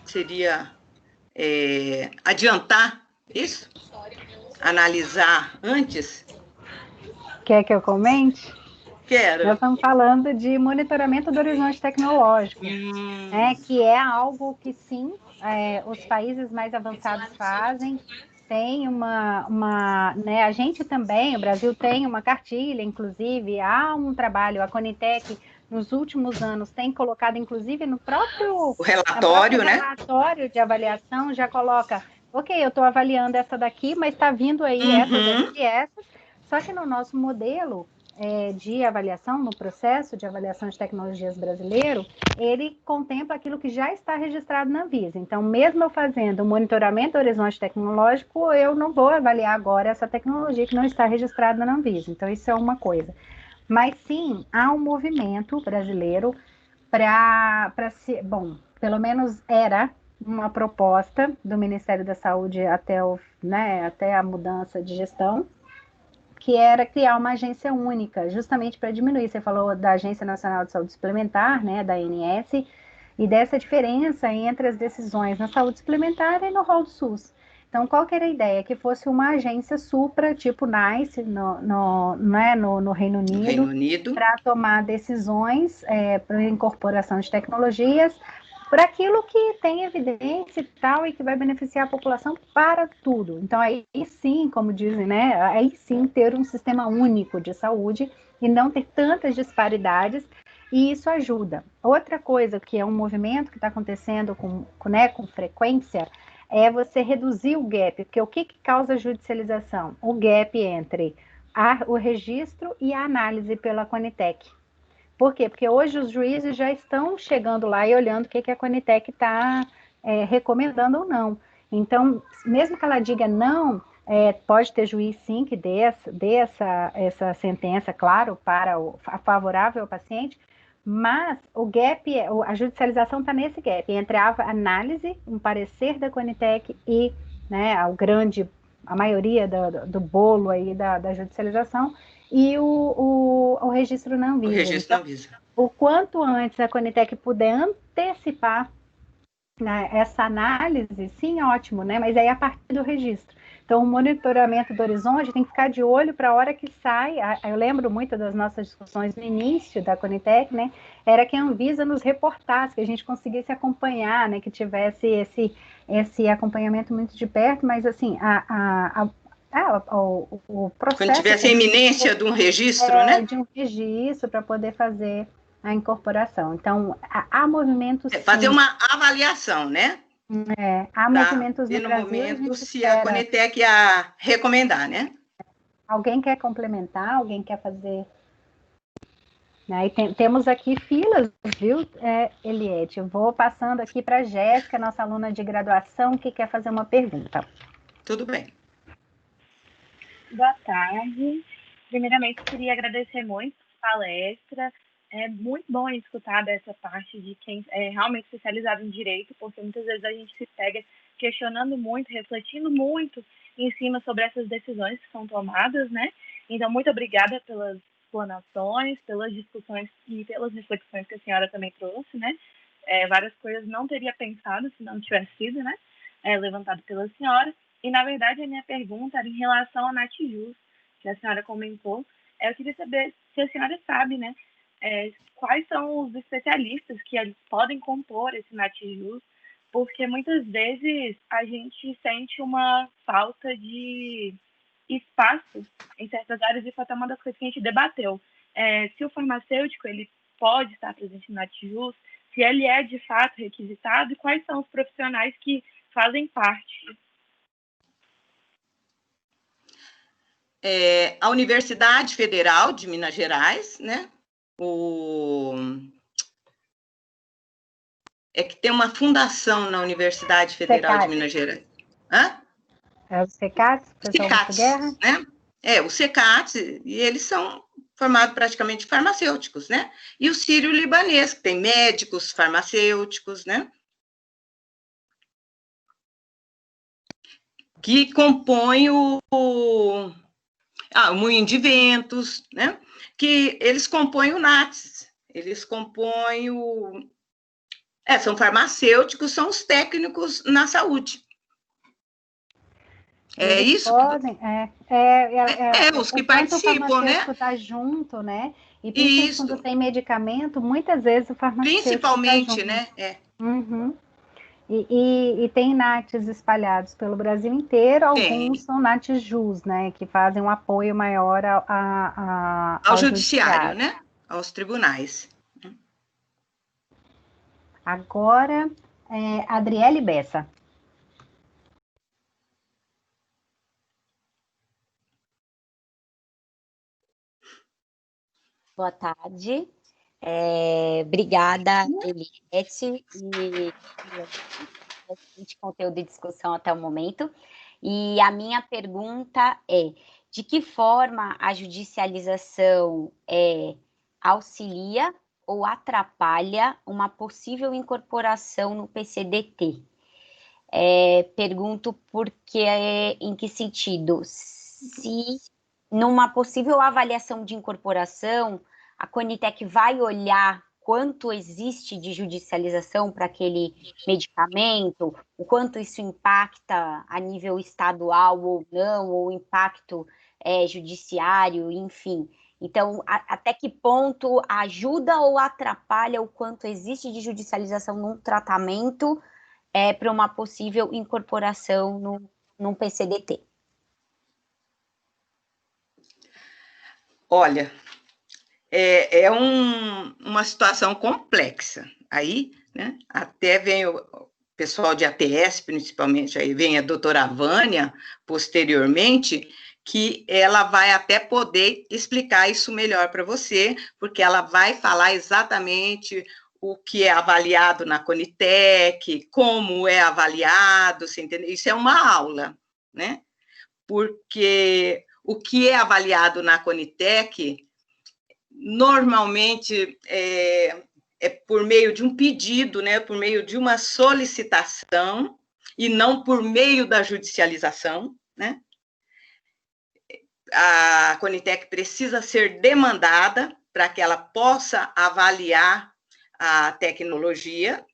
Seria adiantar isso? Analisar antes? Quer que eu comente? Quero. Nós estamos falando de monitoramento do horizonte tecnológico, né, que é algo que sim os países mais avançados fazem. Tem né, a gente também, o Brasil tem uma cartilha, inclusive, há um trabalho, a Conitec, nos últimos anos, tem colocado, inclusive, no próprio relatório, né? Relatório de avaliação, já coloca, ok, eu estou avaliando essa daqui, mas está vindo aí essas e essas, só que no nosso modelo de avaliação, no processo de avaliação de tecnologias brasileiro, ele contempla aquilo que já está registrado na Anvisa. Então, mesmo eu fazendo o monitoramento do horizonte tecnológico, eu não vou avaliar agora essa tecnologia que não está registrada na Anvisa. Então, isso é uma coisa. Mas, sim, há um movimento brasileiro para se... Bom, pelo menos era uma proposta do Ministério da Saúde até a mudança de gestão, que era criar uma agência única, justamente para diminuir. Você falou da Agência Nacional de Saúde Suplementar, né, da ANS, e dessa diferença entre as decisões na saúde suplementar e no rol do SUS. Então, qual que era a ideia? Que fosse uma agência supra, tipo NICE, no Reino Unido, para tomar decisões para incorporação de tecnologias, por aquilo que tem evidência e tal, e que vai beneficiar a população para tudo. Então, aí sim, como dizem, né? Aí sim ter um sistema único de saúde e não ter tantas disparidades, e isso ajuda. Outra coisa que é um movimento que está acontecendo com frequência é você reduzir o gap, porque o que causa judicialização? O gap entre o registro e a análise pela Conitec. Por quê? Porque hoje os juízes já estão chegando lá e olhando o que a Conitec está recomendando ou não. Então, mesmo que ela diga não, pode ter juiz sim que dê essa sentença, claro, favorável ao paciente, mas o gap, a judicialização está nesse gap, entre a análise, um parecer da Conitec e, né, a maioria do bolo aí da judicialização, e o registro na Anvisa. O registro na Anvisa. O quanto antes a Conitec puder antecipar, né, essa análise, sim, ótimo, né? Mas aí a partir do registro. Então, o monitoramento do horizonte tem que ficar de olho para a hora que sai. Eu lembro muito das nossas discussões no início da Conitec, né? Era que a Anvisa nos reportasse, que a gente conseguisse acompanhar, né? Que tivesse esse acompanhamento muito de perto, mas assim, o processo... Quando tivesse a iminência de um registro, né? De um registro para poder fazer a incorporação. Então, há movimentos... fazer uma avaliação, né? Há movimentos no Brasil... No momento, se a Conitec ia recomendar, né? Alguém quer complementar? Alguém quer fazer... E temos aqui filas, viu, Eliette? Eu vou passando aqui para a Jéssica, nossa aluna de graduação, que quer fazer uma pergunta. Tudo bem. Boa tarde. Primeiramente, queria agradecer muito a palestra. É muito bom escutar dessa parte de quem é realmente especializado em direito, porque muitas vezes a gente se pega questionando muito, refletindo muito em cima sobre essas decisões que são tomadas, né? Então, muito obrigada pelas explanações, pelas discussões e pelas reflexões que a senhora também trouxe, né? Várias coisas não teria pensado se não tivesse sido, né? Levantado pela senhora. E, na verdade, a minha pergunta era em relação ao NatJus, que a senhora comentou. Eu queria saber se a senhora sabe, né, quais são os especialistas que podem compor esse NatJus, porque muitas vezes a gente sente uma falta de espaço em certas áreas, e foi até uma das coisas que a gente debateu. Se o farmacêutico ele pode estar presente no NatJus, se ele é de fato requisitado, e quais são os profissionais que fazem parte. A Universidade Federal de Minas Gerais, né? Que tem uma fundação na Universidade Federal de Minas Gerais. Hã? É o CECATS, né? O CECATS, e eles são formados praticamente de farmacêuticos, né? E o Sírio-Libanês, que tem médicos, farmacêuticos, né? Que compõe o Moinho de Ventos, né? Que eles compõem o NATS, eles compõem são farmacêuticos, são os técnicos na saúde. Eles isso? Podem, os que participam, né? Está junto, né? E principalmente quando tem medicamento, muitas vezes o farmacêutico principalmente, tá junto. né? Uhum. E tem NATs espalhados pelo Brasil inteiro, alguns são NATs JUS, né, que fazem um apoio maior ao judiciário, né? Aos tribunais. Agora, Adriele Bessa. Boa tarde. Obrigada, Eliette, e bastante conteúdo de discussão até o momento. E a minha pergunta é: de que forma a judicialização auxilia ou atrapalha uma possível incorporação no PCDT? Pergunto porque, em que sentido? Se numa possível avaliação de incorporação, a Conitec vai olhar quanto existe de judicialização para aquele medicamento, o quanto isso impacta a nível estadual ou não, ou impacto judiciário, enfim. Então, até que ponto ajuda ou atrapalha o quanto existe de judicialização num tratamento para uma possível incorporação num PCDT? Olha, uma situação complexa. Aí, né, até vem o pessoal de ATS, principalmente, aí vem a doutora Vânia, posteriormente, que ela vai até poder explicar isso melhor para você, porque ela vai falar exatamente o que é avaliado na Conitec, como é avaliado, você entendeu? Isso é uma aula, né? Porque o que é avaliado na Conitec, normalmente é por meio de um pedido, né? Por meio de uma solicitação, e não por meio da judicialização, né? A Conitec precisa ser demandada para que ela possa avaliar a tecnologia,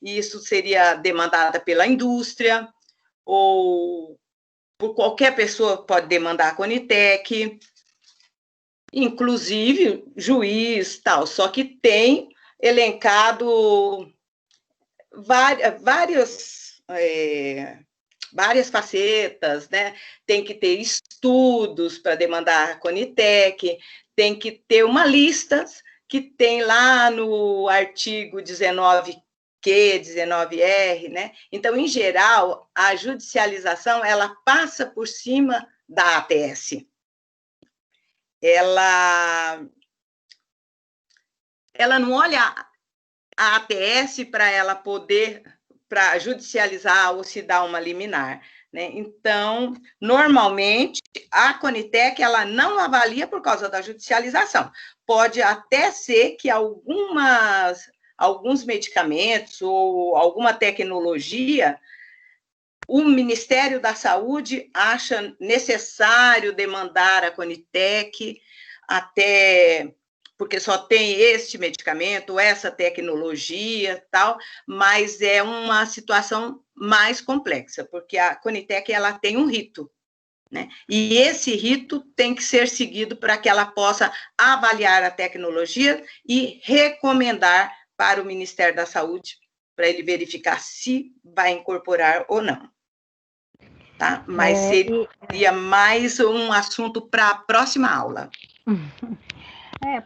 e isso seria demandada pela indústria, ou por qualquer pessoa que pode demandar a Conitec, inclusive juiz, tal, só que tem elencado várias facetas, né? Tem que ter estudos para demandar a Conitec, tem que ter uma lista que tem lá no artigo 19Q, 19R, né? Então, em geral, a judicialização, ela passa por cima da ATS. Ela não olha a ATS para ela poder, para judicializar ou se dar uma liminar, né? Então, normalmente, a Conitec, ela não avalia por causa da judicialização. Pode até ser que alguns medicamentos ou alguma tecnologia, o Ministério da Saúde acha necessário demandar a Conitec, até porque só tem este medicamento, essa tecnologia, tal, mas é uma situação mais complexa, porque a Conitec, ela tem um rito, né? E esse rito tem que ser seguido para que ela possa avaliar a tecnologia e recomendar para o Ministério da Saúde, para ele verificar se vai incorporar ou não. Tá? Mas seria mais um assunto para a próxima aula.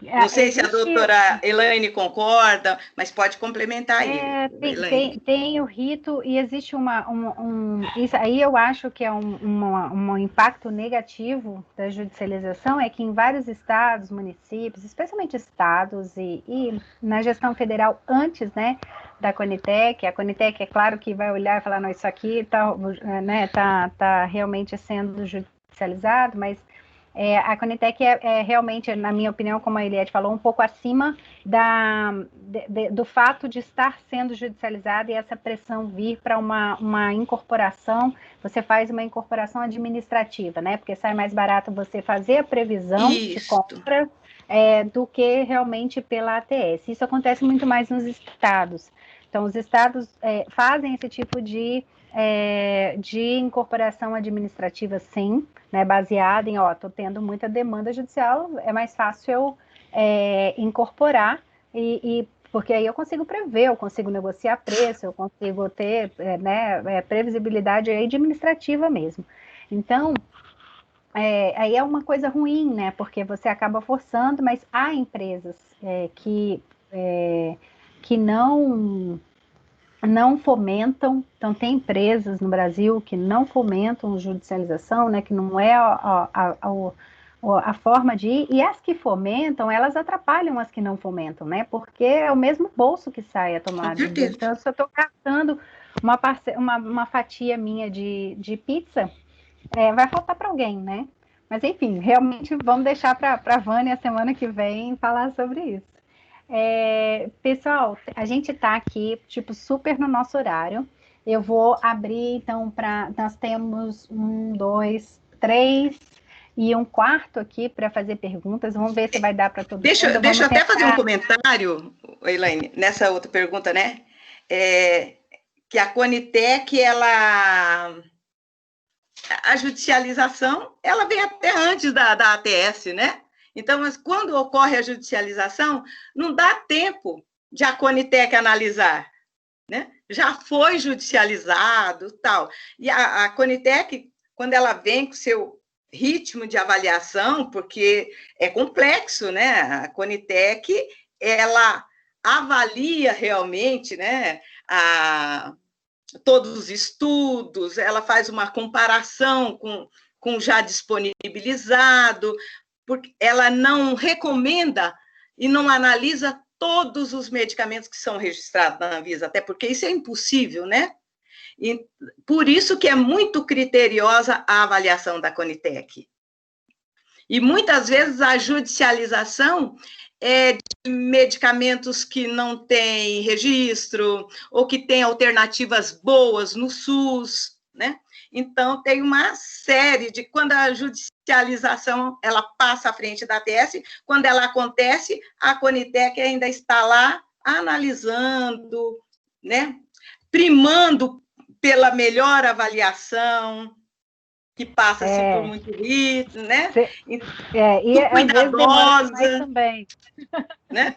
Não sei se a doutora Elaine concorda, mas pode complementar aí, Elaine. Tem o rito e existe isso aí eu acho que é um impacto negativo da judicialização, é que em vários estados, municípios, especialmente estados e na gestão federal antes, né, da Conitec, a Conitec é claro que vai olhar e falar, não, isso aqui tá realmente sendo judicializado, mas a Conitec realmente, na minha opinião, como a Eliette falou, um pouco acima do fato de estar sendo judicializada e essa pressão vir para uma incorporação. Você faz uma incorporação administrativa, né? Porque sai mais barato você fazer a previsão de compra do que realmente pela ATS. Isso acontece muito mais nos estados. Então, os estados fazem esse tipo de incorporação administrativa, sim, né, baseada em, estou tendo muita demanda judicial, é mais fácil eu incorporar e porque aí eu consigo prever, eu consigo negociar preço, eu consigo ter previsibilidade administrativa mesmo. Então, aí é uma coisa ruim, né? Porque você acaba forçando, mas há empresas que não fomentam, então tem empresas no Brasil que não fomentam judicialização, né? Que não é a forma de ir, e as que fomentam, elas atrapalham as que não fomentam, né? Porque é o mesmo bolso que sai a tomada. Então, se eu estou gastando uma fatia minha de pizza, vai faltar para alguém, né? Mas, enfim, realmente vamos deixar para a Vânia semana que vem falar sobre isso. Pessoal, a gente está aqui, tipo, super no nosso horário. Eu vou abrir, então, nós temos 1, 2, 3 e um quarto aqui para fazer perguntas. Vamos ver se vai dar para todo mundo. Deixa eu até fazer um comentário, Elaine, nessa outra pergunta, né? Que a Conitec, a judicialização, ela vem até antes da ATS, né? Então, mas quando ocorre a judicialização, não dá tempo de a Conitec analisar, né? Já foi judicializado, tal. E a Conitec, quando ela vem com seu ritmo de avaliação, porque é complexo, né? A Conitec, ela avalia realmente, né, todos os estudos, ela faz uma comparação com já disponibilizado, porque ela não recomenda e não analisa todos os medicamentos que são registrados na Anvisa, até porque isso é impossível, né? E por isso que é muito criteriosa a avaliação da Conitec. E muitas vezes a judicialização é de medicamentos que não têm registro, ou que têm alternativas boas no SUS, né? Então, tem uma série de... Quando a judicialização ela passa à frente da ATS, quando ela acontece, a Conitec ainda está lá analisando, né? Primando pela melhor avaliação, que passa-se por muito ritmo, né? E cuidadosa também, né?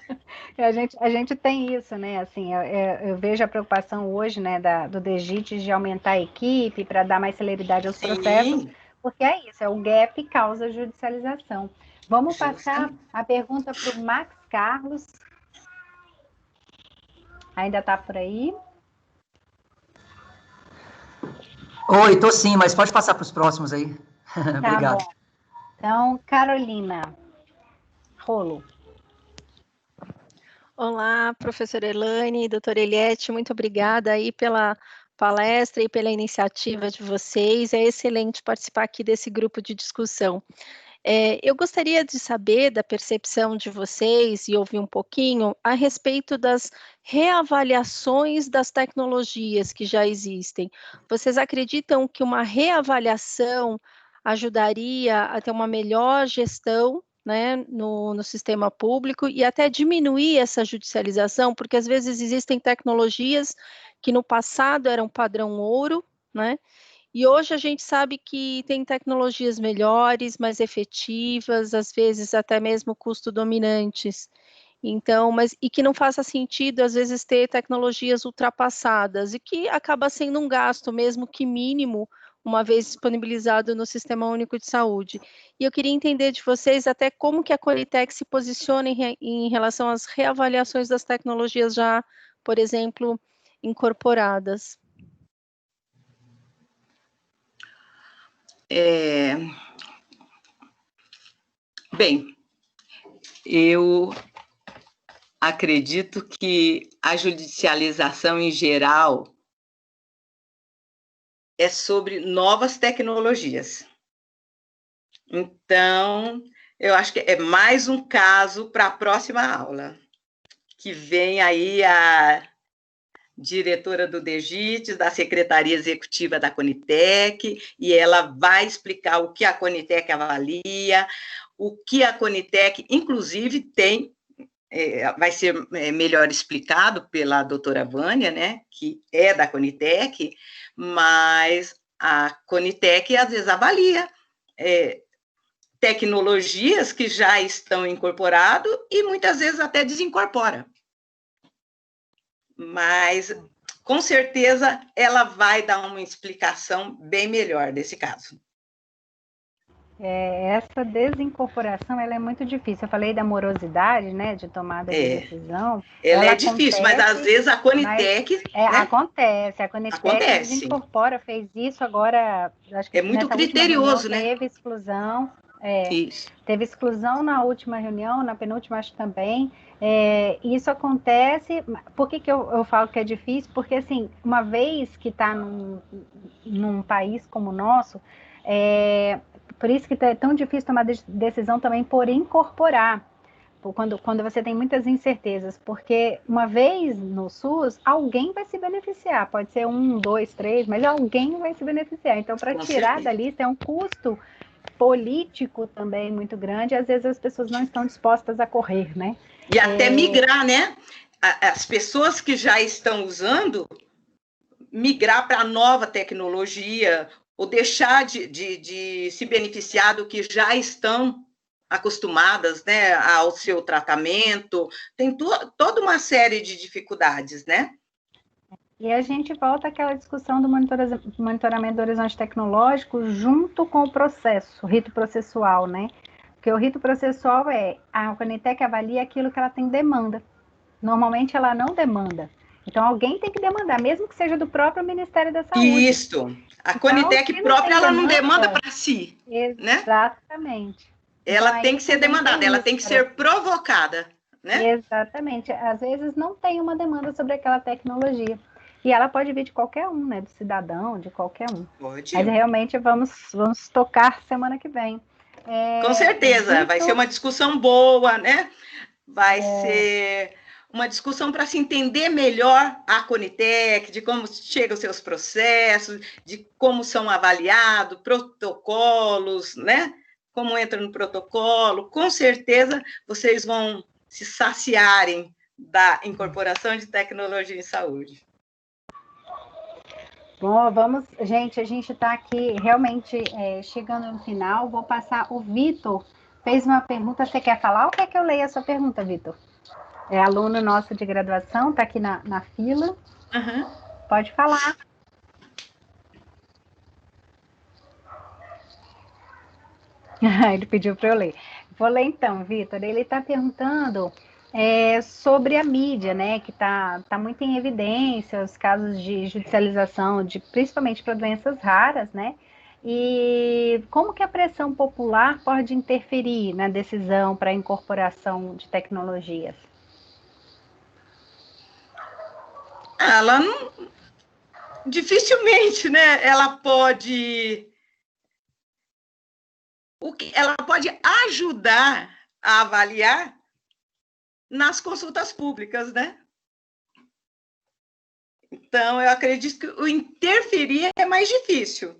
A gente tem isso, né? Assim, eu vejo a preocupação hoje, né, do DGIT de aumentar a equipe para dar mais celeridade aos processos, porque é isso, o gap causa judicialização. Vamos passar a pergunta para o Max Carlos. Ainda está por aí? Oi, tô sim, mas pode passar para os próximos aí. Obrigado. Bom. Então, Carolina Rolo. Olá, professora Elaine, doutora Eliette, muito obrigada aí pela palestra e pela iniciativa de vocês. É excelente participar aqui desse grupo de discussão. Eu gostaria de saber da percepção de vocês e ouvir um pouquinho a respeito das reavaliações das tecnologias que já existem. Vocês acreditam que uma reavaliação ajudaria a ter uma melhor gestão, né, no sistema público e até diminuir essa judicialização? Porque às vezes existem tecnologias que no passado eram padrão ouro, né? E hoje a gente sabe que tem tecnologias melhores, mais efetivas, às vezes até mesmo custo dominantes. Então, e que não faça sentido, às vezes, ter tecnologias ultrapassadas e que acaba sendo um gasto, mesmo que mínimo, uma vez disponibilizado no Sistema Único de Saúde. E eu queria entender de vocês até como que a Conitec se posiciona em relação às reavaliações das tecnologias já, por exemplo, incorporadas. Bem, eu acredito que a judicialização em geral é sobre novas tecnologias. Então, eu acho que é mais um caso para a próxima aula, que vem aí a diretora do DGIT, da Secretaria Executiva da Conitec, e ela vai explicar o que a Conitec avalia, o que a Conitec, inclusive, tem, vai ser melhor explicado pela doutora Vânia, né, que é da Conitec, mas a Conitec, às vezes, avalia tecnologias que já estão incorporadas e, muitas vezes, até desincorpora. mas com certeza ela vai dar uma explicação bem melhor desse caso. Essa desincorporação, ela é muito difícil. Eu falei da morosidade, né, de tomada de decisão. Ela é difícil, mas às vezes a Conitec... né? Acontece, a Conitec desincorpora, fez isso agora... Acho que é muito criterioso, né? Teve exclusão. Isso. Teve exclusão na última reunião, na penúltima acho também. Isso acontece... Por que eu falo que é difícil? Porque, assim, uma vez que está num país como o nosso... Por isso que é tão difícil tomar decisão também por incorporar, quando você tem muitas incertezas, porque uma vez no SUS, alguém vai se beneficiar, pode ser 1, 2, 3, mas alguém vai se beneficiar. Então, para tirar da lista é um custo político também muito grande, e às vezes as pessoas não estão dispostas a correr, né? E até migrar, né? As pessoas que já estão usando, migrar para a nova tecnologia, ou deixar de se beneficiar do que já estão acostumadas, né, ao seu tratamento, tem toda uma série de dificuldades, né? E a gente volta àquela discussão do monitoramento do horizonte tecnológico junto com o processo, o rito processual, né? Porque o rito processual a Conitec avalia aquilo que ela tem demanda. Normalmente ela não demanda. Então, alguém tem que demandar, mesmo que seja do próprio Ministério da Saúde. Isso. A Conitec própria, ela não demanda para si, né? Exatamente. Ela então, tem que ser demandada, ela tem que ser provocada, né? Exatamente. Às vezes não tem uma demanda sobre aquela tecnologia. E ela pode vir de qualquer um, né? Do cidadão, de qualquer um. Pode. Mas realmente vamos tocar semana que vem. Com certeza, vai ser uma discussão boa, né? Vai ser... uma discussão para se entender melhor a Conitec, de como chegam os seus processos, de como são avaliados, protocolos, né? Como entra no protocolo. Com certeza, vocês vão se saciarem da incorporação de tecnologia em saúde. Bom, gente, a gente está aqui realmente chegando no final. Vou passar, o Vitor fez uma pergunta, você quer falar ou quer que eu leia a sua pergunta, Vitor? É aluno nosso de graduação, está aqui na fila. Uhum. Pode falar. Ele pediu para eu ler. Vou ler então, Vitor. Ele está perguntando sobre a mídia, né? Que está muito em evidência, os casos de judicialização, principalmente para doenças raras, né? E como que a pressão popular pode interferir na decisão para a incorporação de tecnologias? Ela não, dificilmente, né? Ela pode ajudar a avaliar nas consultas públicas, né? Então, eu acredito que o interferir é mais difícil.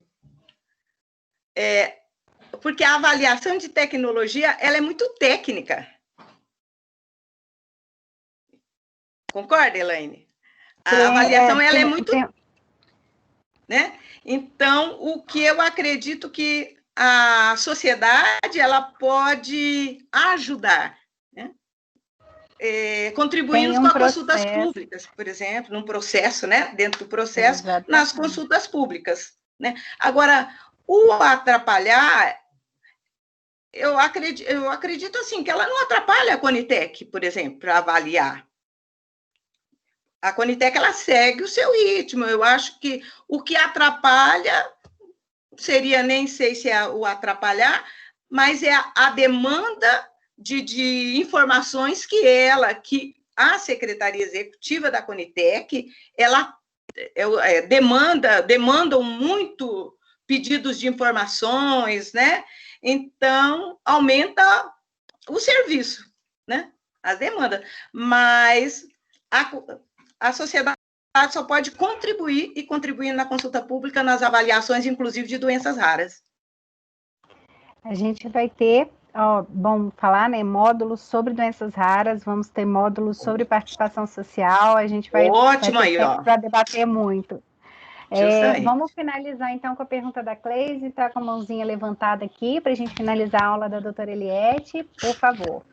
Porque a avaliação de tecnologia, ela é muito técnica. Concorda, Elaine? A avaliação, ela é muito... né? Então, o que eu acredito que a sociedade, ela pode ajudar, né? Contribuindo com as consultas públicas, por exemplo, num processo, né? Dentro do processo, nas consultas públicas, né? Agora, o atrapalhar, eu acredito assim, que ela não atrapalha a Conitec, por exemplo, para avaliar. A Conitec, ela segue o seu ritmo. Eu acho que o que atrapalha seria, nem sei se é o atrapalhar, mas é a demanda de informações que a Secretaria Executiva da Conitec, ela demandam muito pedidos de informações, né? Então, aumenta o serviço, né? As demandas. Mas a sociedade só pode contribuir e contribuir na consulta pública, nas avaliações, inclusive, de doenças raras. A gente vai ter, vamos falar, né, módulos sobre doenças raras, vamos ter módulos sobre participação social, a gente vai para debater muito. Vamos finalizar, então, com a pergunta da Cleise, está com a mãozinha levantada aqui, para a gente finalizar a aula da doutora Eliette, por favor.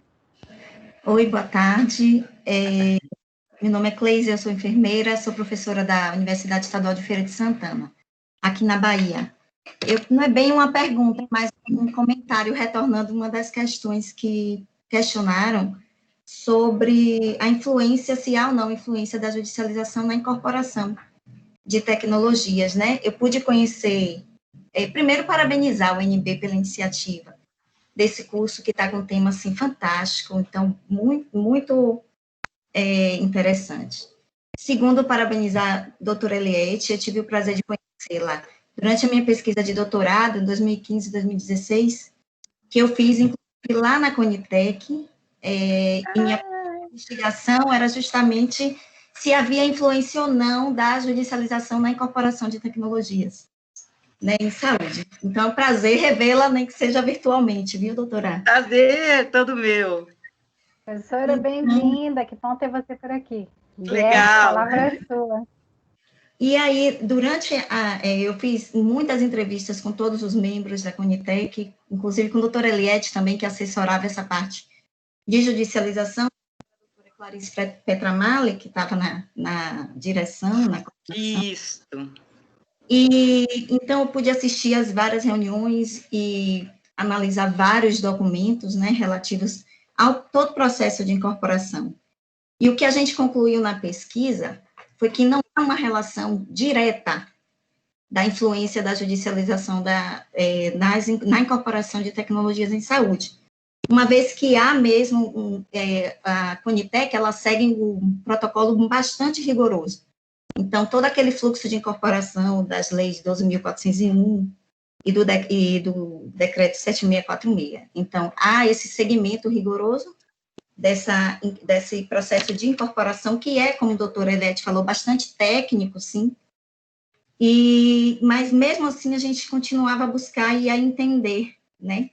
Oi, boa tarde. Meu nome é Cleise, eu sou enfermeira, sou professora da Universidade Estadual de Feira de Santana, aqui na Bahia. Não é bem uma pergunta, mas um comentário retornando uma das questões que questionaram sobre a influência, se há ou não influência da judicialização na incorporação de tecnologias, né? Eu pude conhecer, primeiro parabenizar o UNB pela iniciativa desse curso que está com um tema, assim, fantástico, então, muito interessante. Segundo, parabenizar a doutora Eliette, eu tive o prazer de conhecê-la durante a minha pesquisa de doutorado, em 2015 e 2016, que eu fiz, inclusive, lá na Conitec, e minha investigação era justamente se havia influência ou não da judicialização na incorporação de tecnologias, né, em saúde. Então, é um prazer revê-la, nem que seja virtualmente, viu, doutora? Prazer, todo meu. Professora, bem-vinda, que bom ter você por aqui. Legal. A palavra é sua. E aí, eu fiz muitas entrevistas com todos os membros da Conitec, inclusive com a doutora Eliette também, que assessorava essa parte de judicialização, a doutora Clarice Petramale, que estava na direção, na coordenação. Isso. E, então, eu pude assistir às várias reuniões e analisar vários documentos, né, relativos ao todo o processo de incorporação. E o que a gente concluiu na pesquisa foi que não há uma relação direta da influência da judicialização na incorporação de tecnologias em saúde. Uma vez que há mesmo, a Conitec, ela segue um protocolo bastante rigoroso. Então, todo aquele fluxo de incorporação das leis 12.401 e do decreto 7646. Então, há esse segmento rigoroso desse processo de incorporação, que é, como a doutora Eliette falou, bastante técnico, sim, mas mesmo assim a gente continuava a buscar e a entender, né,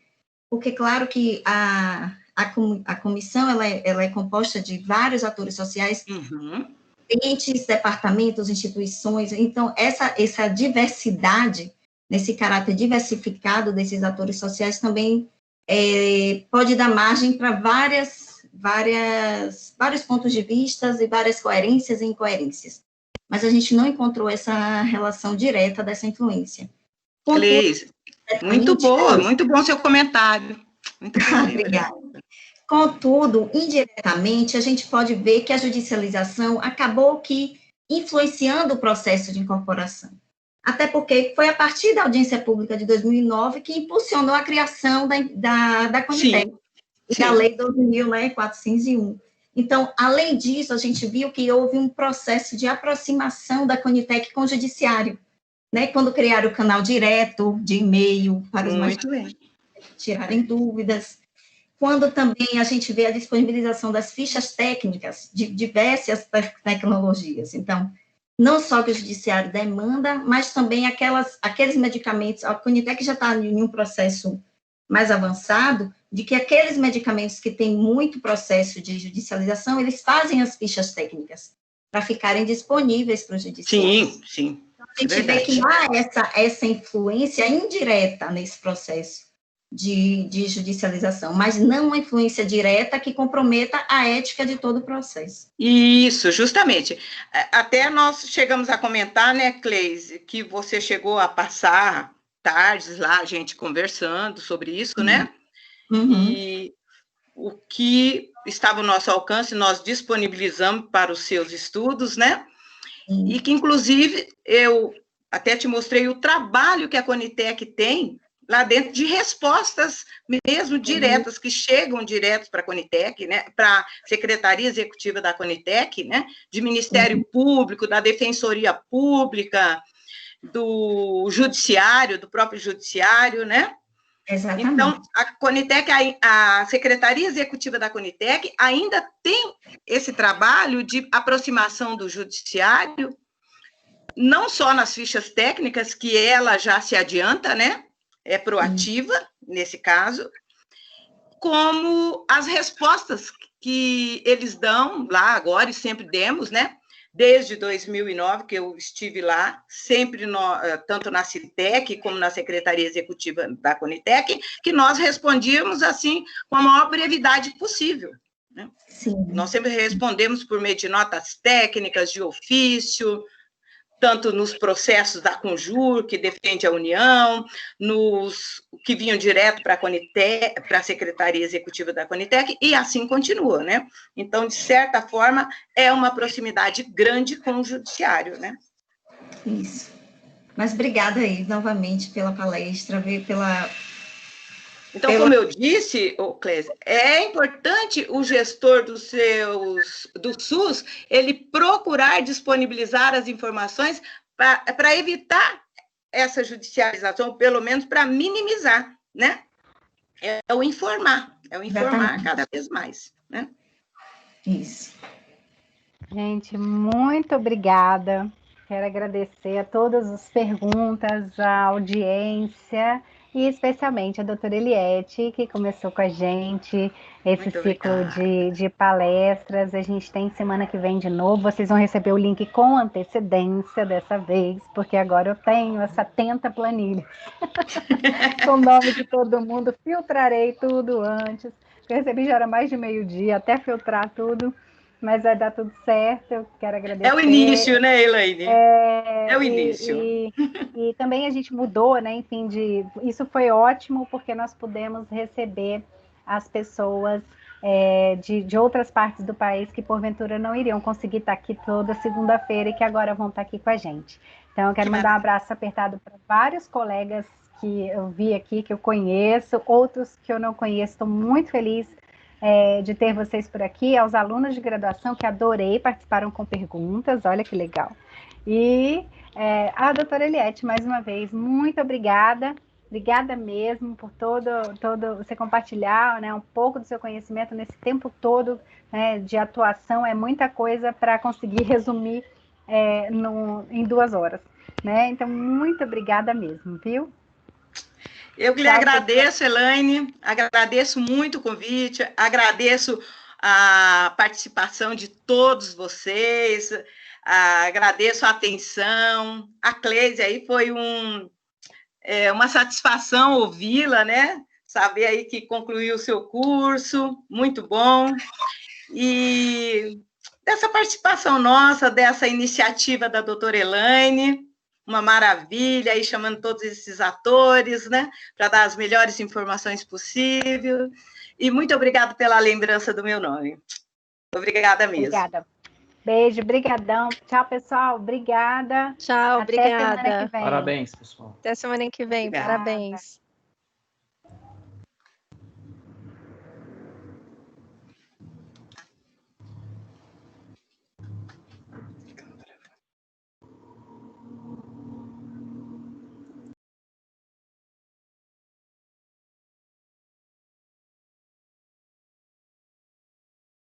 porque claro que a comissão, ela é composta de vários atores sociais, entes, departamentos, instituições, então essa diversidade, nesse caráter diversificado desses atores sociais também pode dar margem para vários pontos de vista e várias coerências e incoerências. Mas a gente não encontrou essa relação direta dessa influência. Cleise, muito bom seu comentário. Muito bom. Obrigada. Contudo, indiretamente, a gente pode ver que a judicialização acabou que influenciando o processo de incorporação. Até porque foi a partir da audiência pública de 2009 que impulsionou a criação da Conitec. E da Lei 12.401. Então, além disso, a gente viu que houve um processo de aproximação da Conitec com o judiciário, né? Quando criaram o canal direto de e-mail para os magistrados tirarem dúvidas, quando também a gente vê a disponibilização das fichas técnicas de diversas tecnologias. Então, não só que o judiciário demanda, mas também aqueles medicamentos, a Conitec já está em um processo mais avançado, de que aqueles medicamentos que têm muito processo de judicialização, eles fazem as fichas técnicas para ficarem disponíveis para o judiciário. Sim. Então, a gente vê que há essa influência indireta nesse processo de judicialização, mas não uma influência direta que comprometa a ética de todo o processo. Isso, justamente. Até nós chegamos a comentar, né, Cleise, que você chegou a passar tardes lá, a gente conversando sobre isso, né? E o que estava ao nosso alcance, nós disponibilizamos para os seus estudos, né? E que, inclusive, eu até te mostrei o trabalho que a Conitec tem lá dentro de respostas mesmo diretas, que chegam diretos para a Conitec, né? Para a Secretaria Executiva da Conitec, né? De Ministério Público, da Defensoria Pública, do Judiciário, do próprio Judiciário, né? Exatamente. Então, a Conitec, a Secretaria Executiva da Conitec ainda tem esse trabalho de aproximação do Judiciário, não só nas fichas técnicas, que ela já se adianta, né? É proativa, nesse caso, como as respostas que eles dão lá agora, e sempre demos, né? Desde 2009, que eu estive lá, sempre, tanto na CITEC como na Secretaria Executiva da Conitec, que nós respondíamos, assim, com a maior brevidade possível, né? Sim. Nós sempre respondemos por meio de notas técnicas, de ofício, tanto nos processos da Conjur, que defende a União, nos que vinham direto para a Conitec, para a Secretaria Executiva da Conitec, e assim continua, né? Então, de certa forma, é uma proximidade grande com o Judiciário, né? Isso. Mas obrigada aí, novamente, pela palestra, pela... Então, como eu disse, Clésia, é importante o gestor do SUS, ele procurar disponibilizar as informações para evitar essa judicialização, pelo menos para minimizar, né? É o informar Exatamente. cada vez mais, né? Isso. Gente, muito obrigada. Quero agradecer a todas as perguntas, a audiência e especialmente a doutora Eliette, que começou com a gente esse Muito ciclo obrigada. de palestras. A gente tem semana que vem de novo. Vocês vão receber o link com antecedência dessa vez, porque agora eu tenho essa 70 planilha com o nome de todo mundo. Filtrarei tudo antes. Eu recebi já era mais de meio-dia, até filtrar tudo. Mas vai dar tudo certo, eu quero agradecer. É o início, né, Elaine? É o início. E também a gente mudou, né, enfim, isso foi ótimo, porque nós pudemos receber as pessoas de outras partes do país que, porventura, não iriam conseguir estar aqui toda segunda-feira e que agora vão estar aqui com a gente. Então, eu quero mandar um abraço apertado para vários colegas que eu vi aqui, que eu conheço, outros que eu não conheço, estou muito feliz de ter vocês por aqui, aos alunos de graduação que adorei, participaram com perguntas, olha que legal. E a doutora Eliette, mais uma vez, muito obrigada mesmo por todo você compartilhar, né, um pouco do seu conhecimento nesse tempo todo, né, de atuação, é muita coisa para conseguir resumir em 2 horas, né? Então, muito obrigada mesmo, viu? Eu que lhe agradeço, Elaine, agradeço muito o convite, agradeço a participação de todos vocês, agradeço a atenção, a Clésia aí foi uma satisfação ouvi-la, né? Saber aí que concluiu o seu curso, muito bom, e dessa participação nossa, dessa iniciativa da doutora Elaine, uma maravilha, aí chamando todos esses atores, né, para dar as melhores informações possíveis, e muito obrigada pela lembrança do meu nome. Obrigada mesmo. Obrigada. Beijo, brigadão. Tchau, pessoal. Obrigada. Tchau, Até obrigada. semana que vem. Parabéns, pessoal. Até semana que vem. Obrigada. Parabéns.